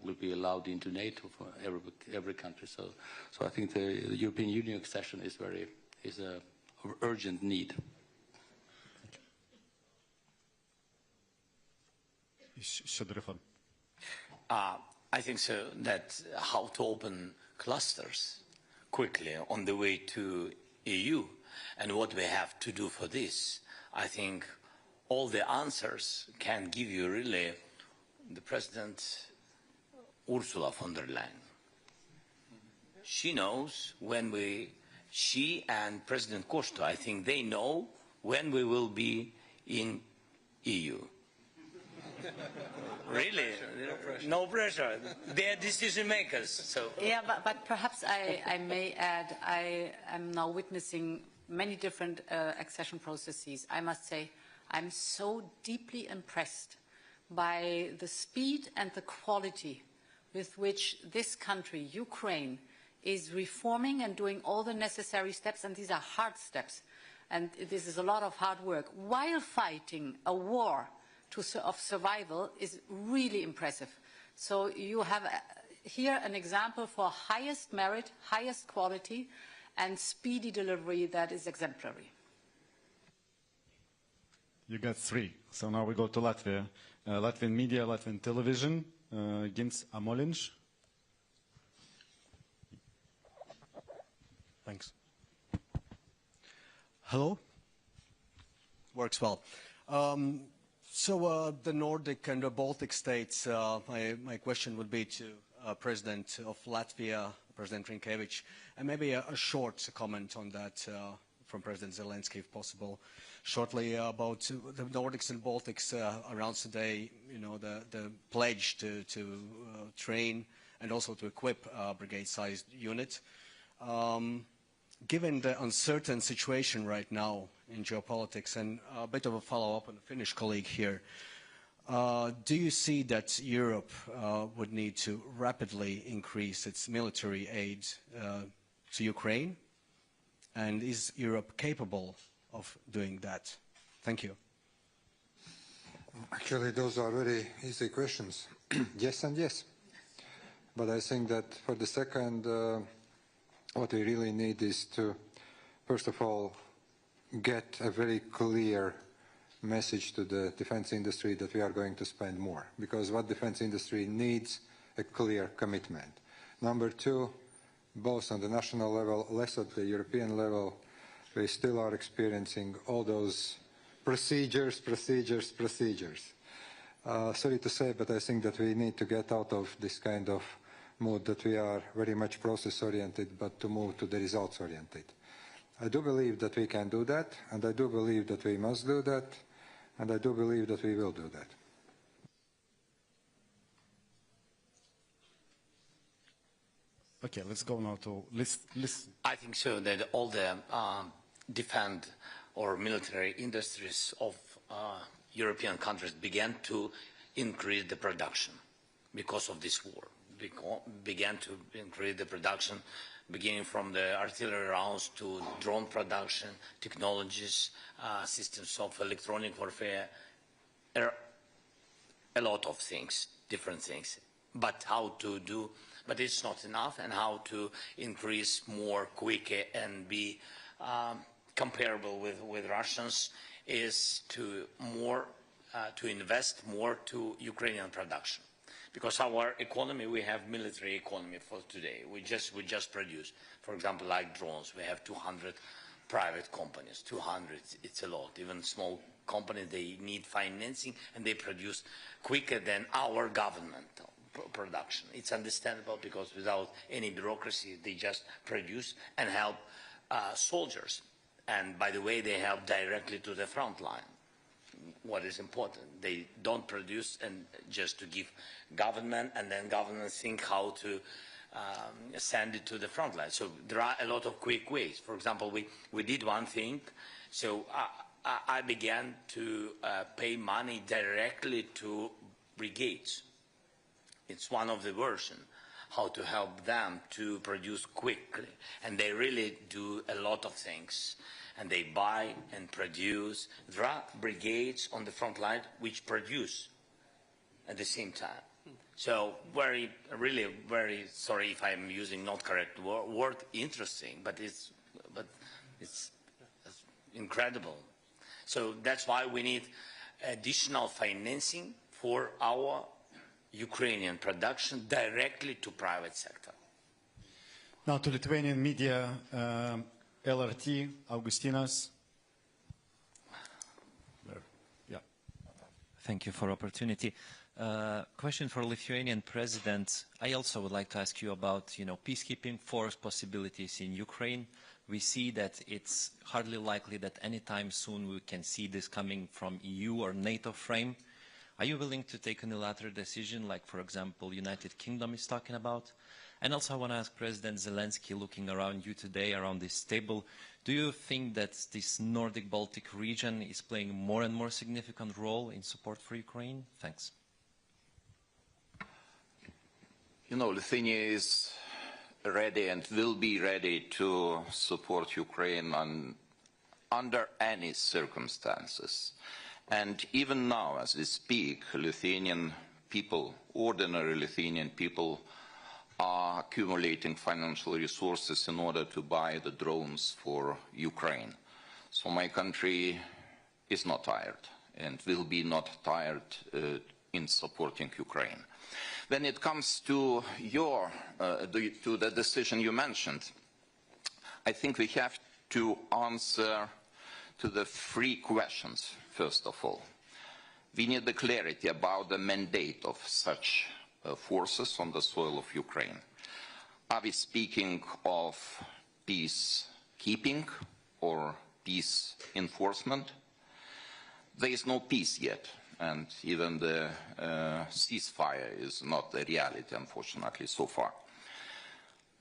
will be allowed into NATO for every country. So I think the European Union accession is an urgent need. I think so that how to open clusters quickly on the way to EU and what we have to do for this. I think all the answers can give you really the President Ursula von der Leyen. She knows she and President Costa, I think they know when we will be in EU. Really? No pressure. They are decision makers. So. Yeah, but perhaps I may add, I am now witnessing many different accession processes. I must say, I'm so deeply impressed by the speed and the quality with which this country, Ukraine, is reforming and doing all the necessary steps, and these are hard steps, and this is a lot of hard work, while fighting a war of survival is really impressive. So you have here an example for highest merit, highest quality, and speedy delivery that is exemplary. You got three. So now we go to Latvia. Latvian media, Latvian television. Gins Amoliņš. Thanks. Hello? Works well. So the Nordic and the Baltic states, my question would be to President of Latvia, President Rinkevič, and maybe a short comment on that from President Zelensky, if possible, shortly about the Nordics and Baltics announced today, the pledge to train and also to equip a brigade-sized unit. Given the uncertain situation right now in geopolitics, and a bit of a follow-up on the Finnish colleague here, do you see that Europe would need to rapidly increase its military aid to Ukraine? And is Europe capable of doing that? Thank you. Actually, those are very easy questions. Yes and yes. But I think that for the second, what we really need is to first of all, get a very clear message to the defense industry that we are going to spend more, because what defense industry needs a clear commitment. Number two, both on the national level, less at the European level, we still are experiencing all those procedures. Sorry to say, but I think that we need to get out of this kind of mood that we are very much process-oriented, but to move to the results-oriented. I do believe that we can do that, and I do believe that we must do that, and I do believe that we will do that. Okay, let's go now to listen. I think so that all the defense or military industries of European countries began to increase the production because of this war. Began to increase the production, beginning from the artillery rounds to drone production, technologies, systems of electronic warfare, a lot of things, different things. But how to do, but it's not enough, and how to increase more quicker and be comparable with Russians is to invest more to Ukrainian production. Because our economy, we have military economy for today. We just produce, for example, like drones. We have 200 private companies. 200, it's a lot. Even small companies, they need financing, and they produce quicker than our government production. It's understandable, because without any bureaucracy, they just produce and help soldiers. And by the way, they help directly to the front line. What is important, they don't produce and just to give government, and then government think how to send it to the front line. So there are a lot of quick ways. For example, we did one thing. So I began to pay money directly to brigades. It's one of the versions, how to help them to produce quickly. And they really do a lot of things. And they buy and produce. There are brigades on the front line which produce at the same time. So really very sorry if I'm using not correct word, interesting, but it's incredible. So that's why we need additional financing for our Ukrainian production directly to private sector. Now to Lithuanian media, LRT, Augustinas. Yeah. Thank you for opportunity. Question for Lithuanian president. I also would like to ask you about, peacekeeping force possibilities in Ukraine. We see that it's hardly likely that anytime soon we can see this coming from EU or NATO frame. Are you willing to take a unilateral decision, like, for example, United Kingdom is talking about? And also I want to ask President Zelensky, looking around you today, around this table, do you think that this Nordic-Baltic region is playing more and more significant role in support for Ukraine? Thanks. Lithuania is ready and will be ready to support Ukraine under any circumstances. And even now, as we speak, Lithuanian people, ordinary Lithuanian people, are accumulating financial resources in order to buy the drones for Ukraine. So my country is not tired and will be not tired in supporting Ukraine. When it comes to the decision you mentioned, I think we have to answer to the three questions, first of all. We need the clarity about the mandate of such forces on the soil of Ukraine. Are we speaking of peacekeeping or peace enforcement? There is no peace yet, and even the ceasefire is not a reality, unfortunately, so far.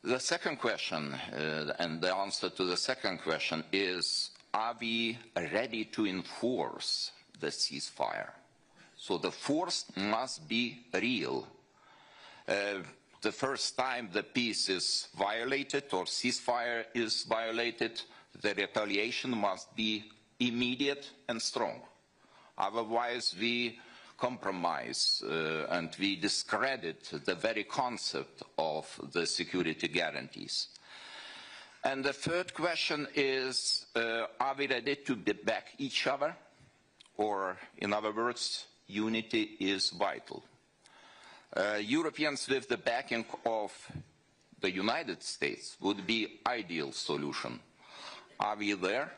The second question, and the answer to the second question is, are we ready to enforce the ceasefire? So the force must be real. The first time the peace is violated or ceasefire is violated, the retaliation must be immediate and strong. Otherwise, we compromise and we discredit the very concept of the security guarantees. And the third question is, are we ready to back each other? Or, in other words, unity is vital. Europeans with the backing of the United States would be ideal solution. Are we there?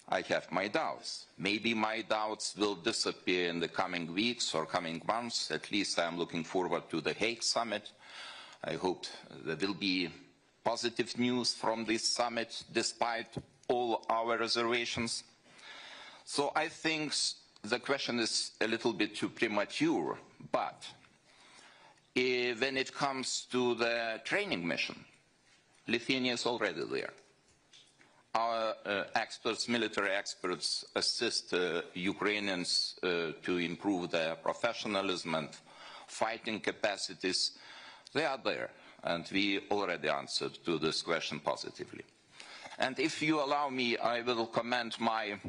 I have my doubts. Maybe my doubts will disappear in the coming weeks or coming months. At least I am looking forward to the Hague summit. I hope there will be positive news from this summit despite all our reservations. So I think the question is a little bit too premature, but when it comes to the training mission, Lithuania is already there. Our experts, military experts, assist Ukrainians to improve their professionalism and fighting capacities. They are there, and we already answered to this question positively. And if you allow me, I will comment my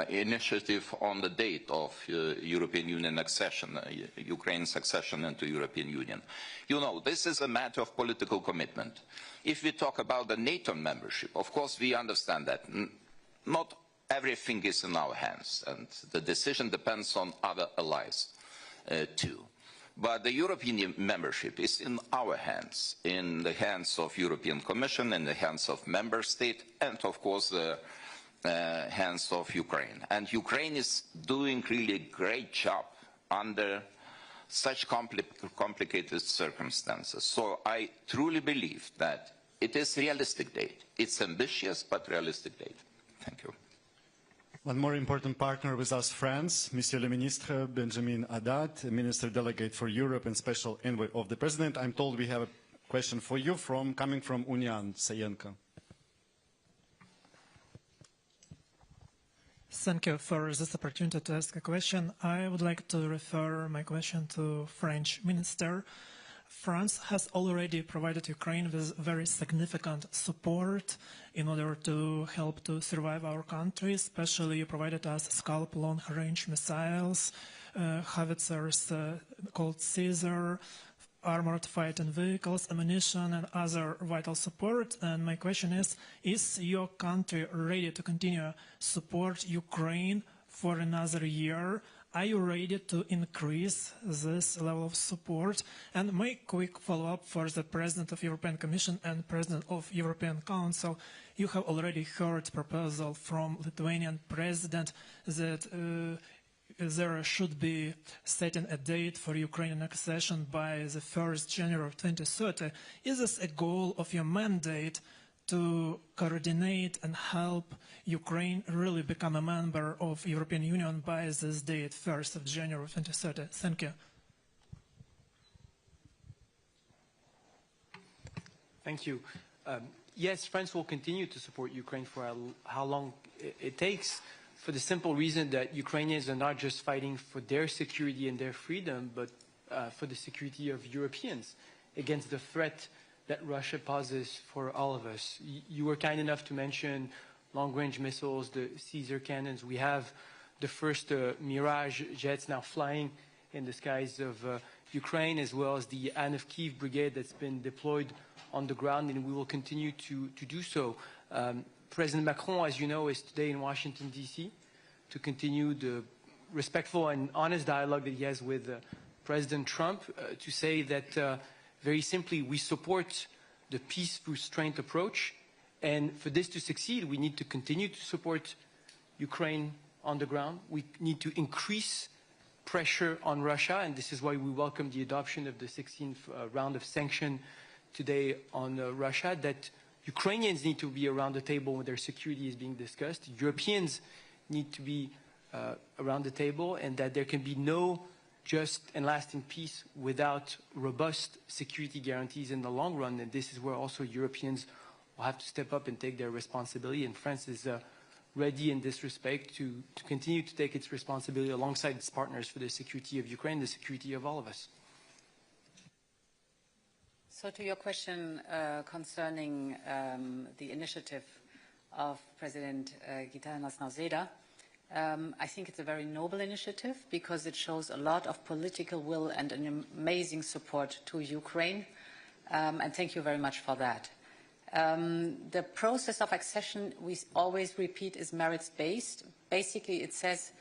initiative on the date of European Union accession, Ukraine's accession into European Union. You know, this is a matter of political commitment. If we talk about the NATO membership, of course we understand that not everything is in our hands, and the decision depends on other allies too. But the European membership is in our hands, in the hands of European Commission, in the hands of member state, and of course the hands of Ukraine. And Ukraine is doing really a great job under such complicated circumstances. So I truly believe that it is a realistic date. It's ambitious, but realistic date. Thank you. One more important partner with us, France, Monsieur le Ministre Benjamin Haddad, Minister Delegate for Europe and Special Envoy of the President. I'm told we have a question for you coming from Union, Sayenka. Thank you for this opportunity to ask a question. I would like to refer my question to French Minister. France has already provided Ukraine with very significant support in order to help to survive our country. Especially you provided us Scalp long-range missiles, howitzers called Caesar, armored fighting vehicles, ammunition, and other vital support. And my question is your country ready to continue support Ukraine for another year? Are you ready to increase this level of support? And my quick follow-up for the President of European Commission and President of European Council. You have already heard proposal from Lithuanian President that there should be setting a date for Ukrainian accession by the 1st January of 2030. Is this a goal of your mandate to coordinate and help Ukraine really become a member of European Union by this date, 1st of January 2030? Thank you. Thank you. Yes, France will continue to support Ukraine for how long it takes, for the simple reason that Ukrainians are not just fighting for their security and their freedom, but for the security of Europeans against the threat that Russia poses for all of us. You were kind enough to mention long-range missiles, the Caesar cannons. We have the first Mirage jets now flying in the skies of Ukraine, as well as the Anne of Kiev brigade that's been deployed on the ground, and we will continue to do so. President Macron, as you know, is today in Washington, D.C. to continue the respectful and honest dialogue that he has with President Trump, to say that very simply, we support the peace through strength approach, and for this to succeed, we need to continue to support Ukraine on the ground. We need to increase pressure on Russia, and this is why we welcome the adoption of the 16th round of sanction today on Russia, that Ukrainians need to be around the table when their security is being discussed. Europeans need to be around the table, and that there can be no just and lasting peace without robust security guarantees in the long run. And this is where also Europeans will have to step up and take their responsibility. And France is ready in this respect to continue to take its responsibility alongside its partners for the security of Ukraine, the security of all of us. So to your question concerning the initiative of President Gitanas Nausėda, I think it's a very noble initiative because it shows a lot of political will and an amazing support to Ukraine. And thank you very much for that. The process of accession, we always repeat, is merits-based. Basically, it says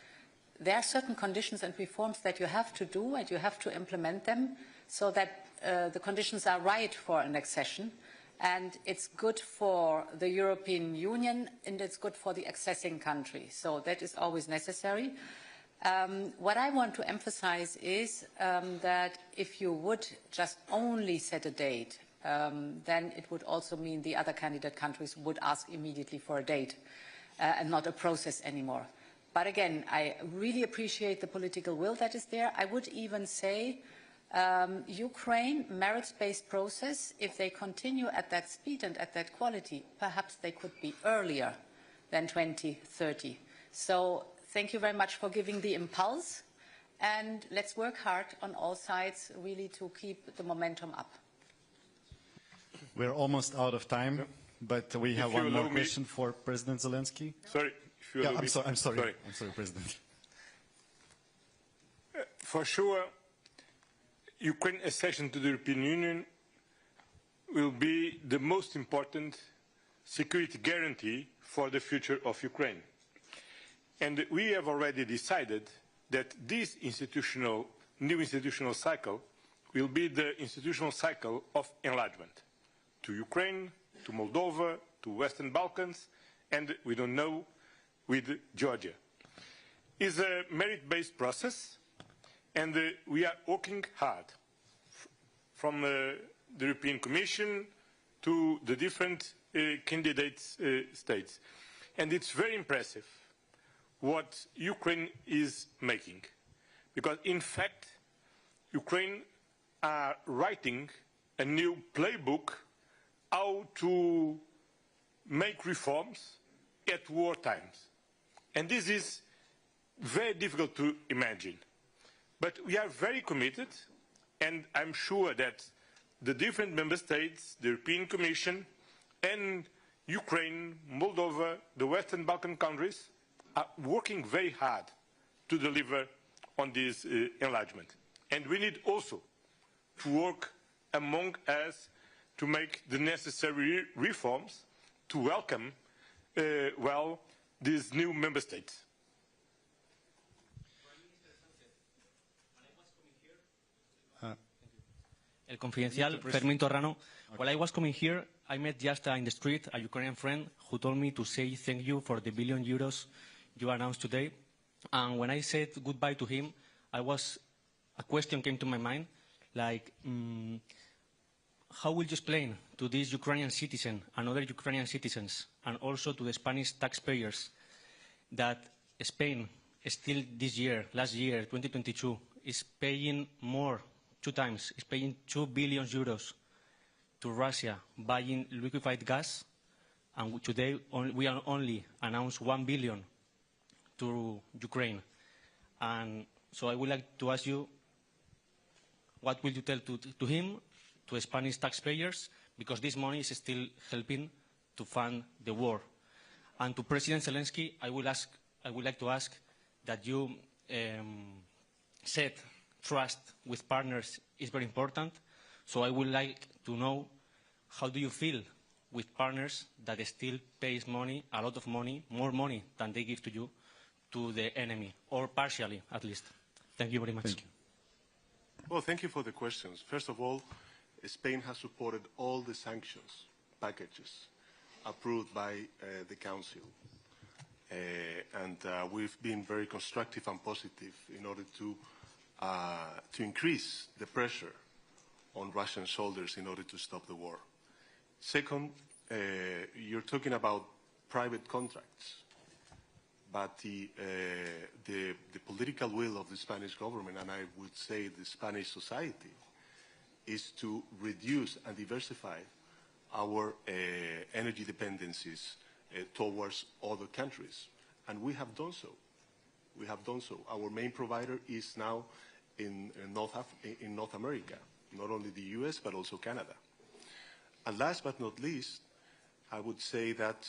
there are certain conditions and reforms that you have to do, and you have to implement them so that the conditions are right for an accession. And it's good for the European Union, and it's good for the accessing country. So that is always necessary. What I want to emphasize is that if you would just only set a date, then it would also mean the other candidate countries would ask immediately for a date and not a process anymore. But again, I really appreciate the political will that is there. I would even say Ukraine, merits-based process, if they continue at that speed and at that quality, perhaps they could be earlier than 2030. So thank you very much for giving the impulse, and let's work hard on all sides really to keep the momentum up. We're almost out of time, but we have one more question for President Zelensky. Sorry, if you allow me. I'm sorry, President. For sure, Ukraine's accession to the European Union will be the most important security guarantee for the future of Ukraine. And we have already decided that this new institutional cycle will be the institutional cycle of enlargement to Ukraine, to Moldova, to Western Balkans, and we don't know, with Georgia. It's a merit-based process, and we are working hard from the European Commission to the different candidate states. And it's very impressive what Ukraine is making. Because in fact, Ukraine are writing a new playbook how to make reforms at war times. And this is very difficult to imagine. But we are very committed, and I'm sure that the different member states, the European Commission, and Ukraine, Moldova, the Western Balkan countries are working very hard to deliver on this enlargement. And we need also to work among us to make the necessary reforms to welcome well these new member states. El Confidencial, Fermín Torrano. While I was coming here, I met just in the street a Ukrainian friend who told me to say thank you for the €1 billion you announced today. And when I said goodbye to him, a question came to my mind, like, how will you explain to these Ukrainian citizens and other Ukrainian citizens, and also to the Spanish taxpayers, that Spain still this year, last year, 2022, is paying more, 2 times, is paying €2 billion to Russia buying liquefied gas, and today we are only announced $1 billion to Ukraine. And so I would like to ask you, what will you tell to him, to Spanish taxpayers, because this money is still helping to fund the war? And to President Zelensky, I would like to ask that you said trust with partners is very important. So I would like to know, how do you feel with partners that still pays money, a lot of money, more money than they give to you, to the enemy, or partially at least? Thank you very much. Thank you. Well, thank you for the questions. First of all, Spain has supported all the sanctions packages approved by the Council. And we've been very constructive and positive in order to increase the pressure on Russian shoulders in order to stop the war. Second, you're talking about private contracts, but the political will of the Spanish government, and I would say the Spanish society, is to reduce and diversify our energy dependencies towards other countries. And we have done so. We have done so. Our main provider is now in North America, not only the US, but also Canada. And last but not least, I would say that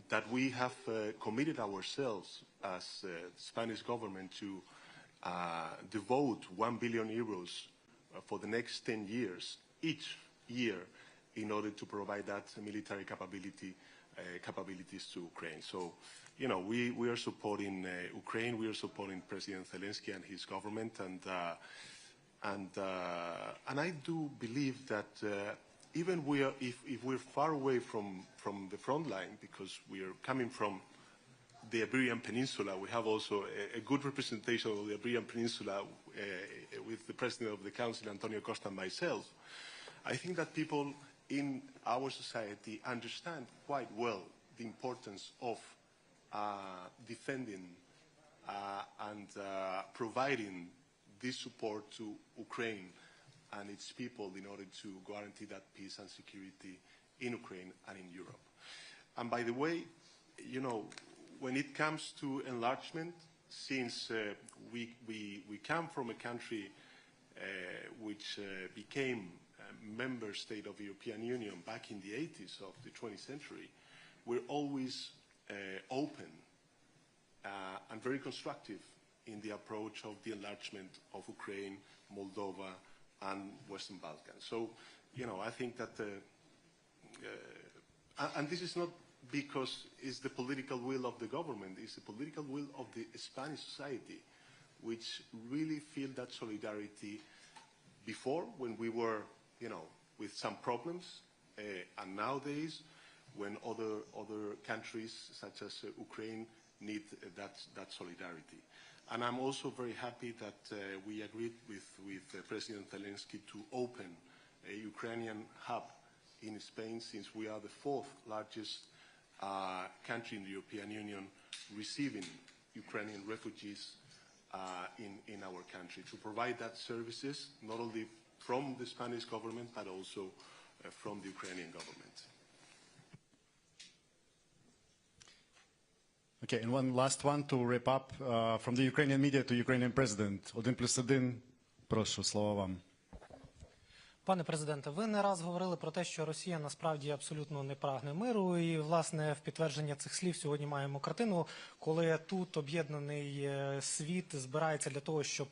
that we have committed ourselves as the Spanish government to devote €1 billion for the next 10 years, each year, in order to provide that military capabilities to Ukraine. So, you know, we are supporting Ukraine, we are supporting President Zelensky and his government, and I do believe that even if we're far away from the front line, because we are coming from the Iberian Peninsula, we have also a good representation of the Iberian Peninsula with the President of the Council, Antonio Costa, and myself. I think that people in our society understand quite well the importance of defending and providing this support to Ukraine and its people in order to guarantee that peace and security in Ukraine and in Europe. And by the way, you know, when it comes to enlargement, since we come from a country which became a member state of the European Union back in the 80s of the 20th century, we're always open and very constructive in the approach of the enlargement of Ukraine, Moldova, and Western Balkans. So, you know, I think that, and this is not because it's the political will of the government, it's the political will of the Spanish society, which really feel that solidarity before, when we were, you know, with some problems, and nowadays, when other countries, such as Ukraine, need that solidarity. And I'm also very happy that we agreed with President Zelensky to open a Ukrainian hub in Spain, since we are the fourth largest country in the European Union receiving Ukrainian refugees in our country, to provide that services not only from the Spanish government but also from the Ukrainian government. Okay, and one last one to wrap up from the Ukrainian media to Ukrainian president. 1+1, прошу, слово вам. Пане президенте, ви не раз говорили про те, що Росія насправді абсолютно не прагне миру, і, власне, в підтвердження цих слів сьогодні маємо картину, коли тут об'єднаний світ збирається для того, щоб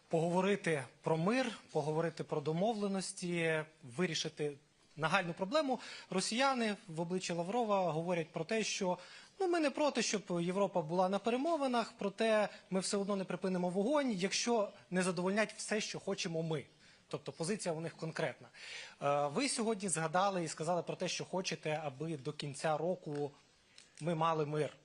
поговорити про мир, поговорити про домовленості, вирішити нагальну проблему. Росіяни в обличчі Лаврова говорять про те, що ми не проти, щоб Європа була на перемовинах, проте ми все одно не припинимо вогонь, якщо не задовольнять все, що хочемо ми. Тобто позиція у них конкретна. Ви сьогодні згадали і сказали про те, що хочете, аби до кінця року ми мали мир.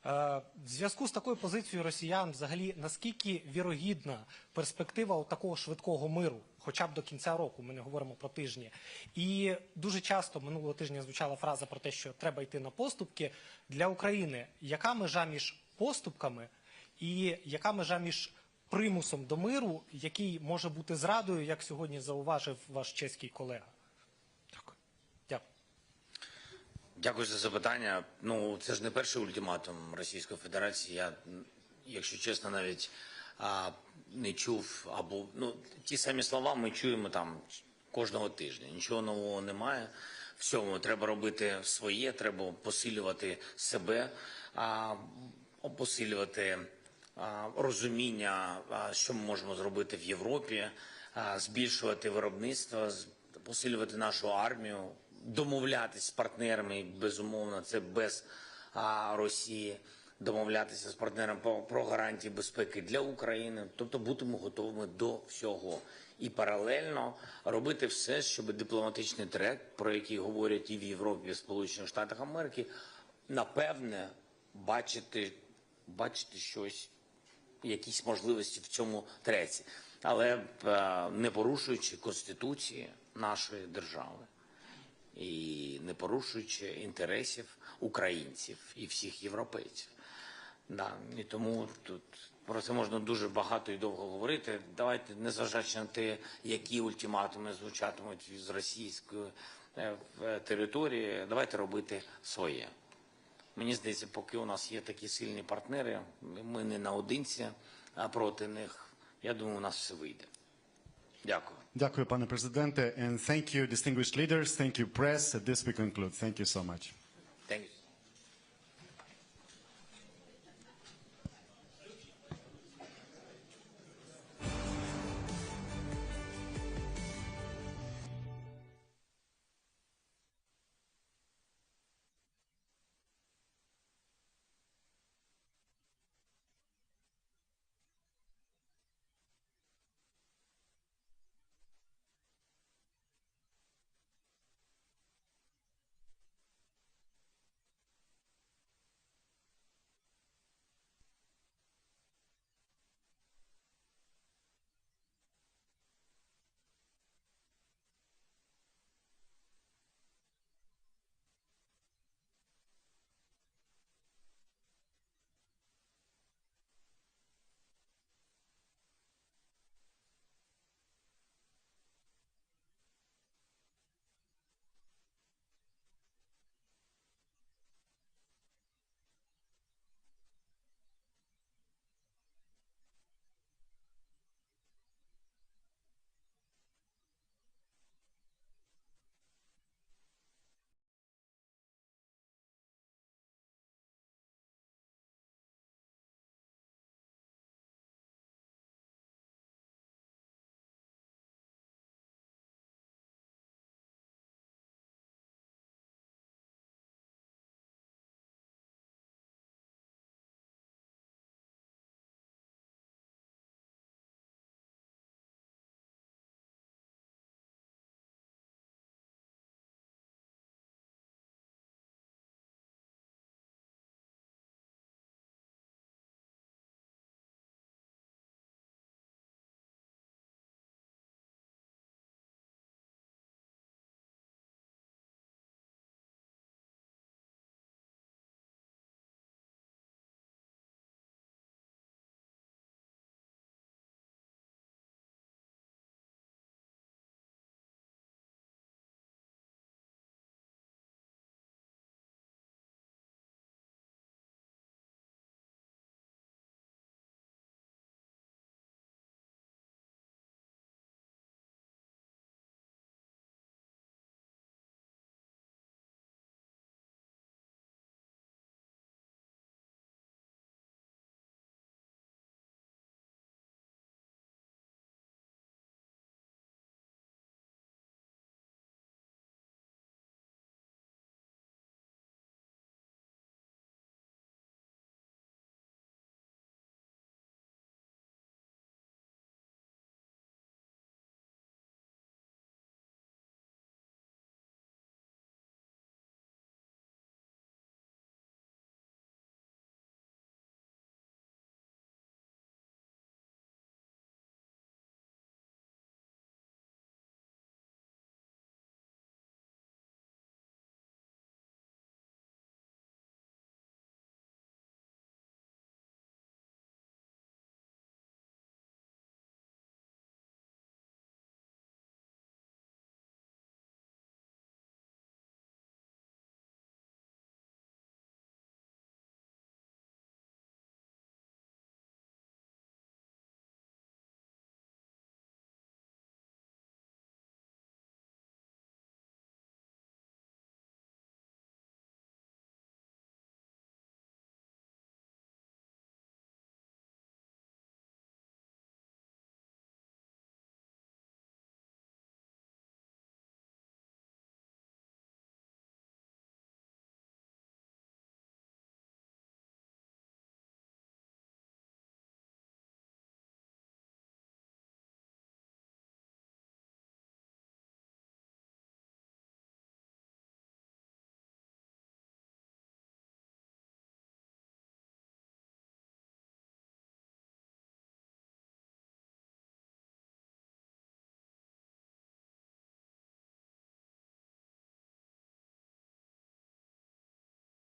В зв'язку з такою позицією росіян, взагалі, наскільки вірогідна перспектива такого швидкого миру, хоча б до кінця року, ми не говоримо про тижні. І дуже часто минулого тижня звучала фраза про те, що треба йти на поступки. Для України яка межа між поступками і яка межа між примусом до миру, який може бути зрадою, як сьогодні зауважив ваш чеський колега? Дякую. Дякую за запитання. Ну, це ж не перший ультиматум Російської Федерації. Я, якщо чесно, навіть не чув, або, ну, ті самі слова ми чуємо там кожного тижня. Нічого нового немає. Всьому треба робити своє, треба посилювати себе, посилювати розуміння, що ми можемо зробити в Європі, збільшувати виробництво, посилювати нашу армію, домовлятися з партнерами, безумовно, це без Росії, домовлятися з партнерами про гарантії безпеки для України, тобто будемо готовими до всього. І паралельно робити все, щоб дипломатичний трек, про який говорять і в Європі, і в Сполучених Штатах Америки, напевне, бачити щось, якісь можливості в цьому треці, але не порушуючи Конституції нашої держави і не порушуючи інтересів українців і всіх європейців. І тому тут про це можна дуже багато і довго говорити. Давайте, незважаючи на те, які ультиматуми звучатимуть з російської території, давайте робити своє. Мені здається, поки у нас є такі сильні партнери, ми не наодинці проти них, я думаю, у нас все вийде. Дякую. Дякую, пане президенте. And thank you, distinguished leaders. Thank you, press. At this we conclude. Thank you so much. Thank you.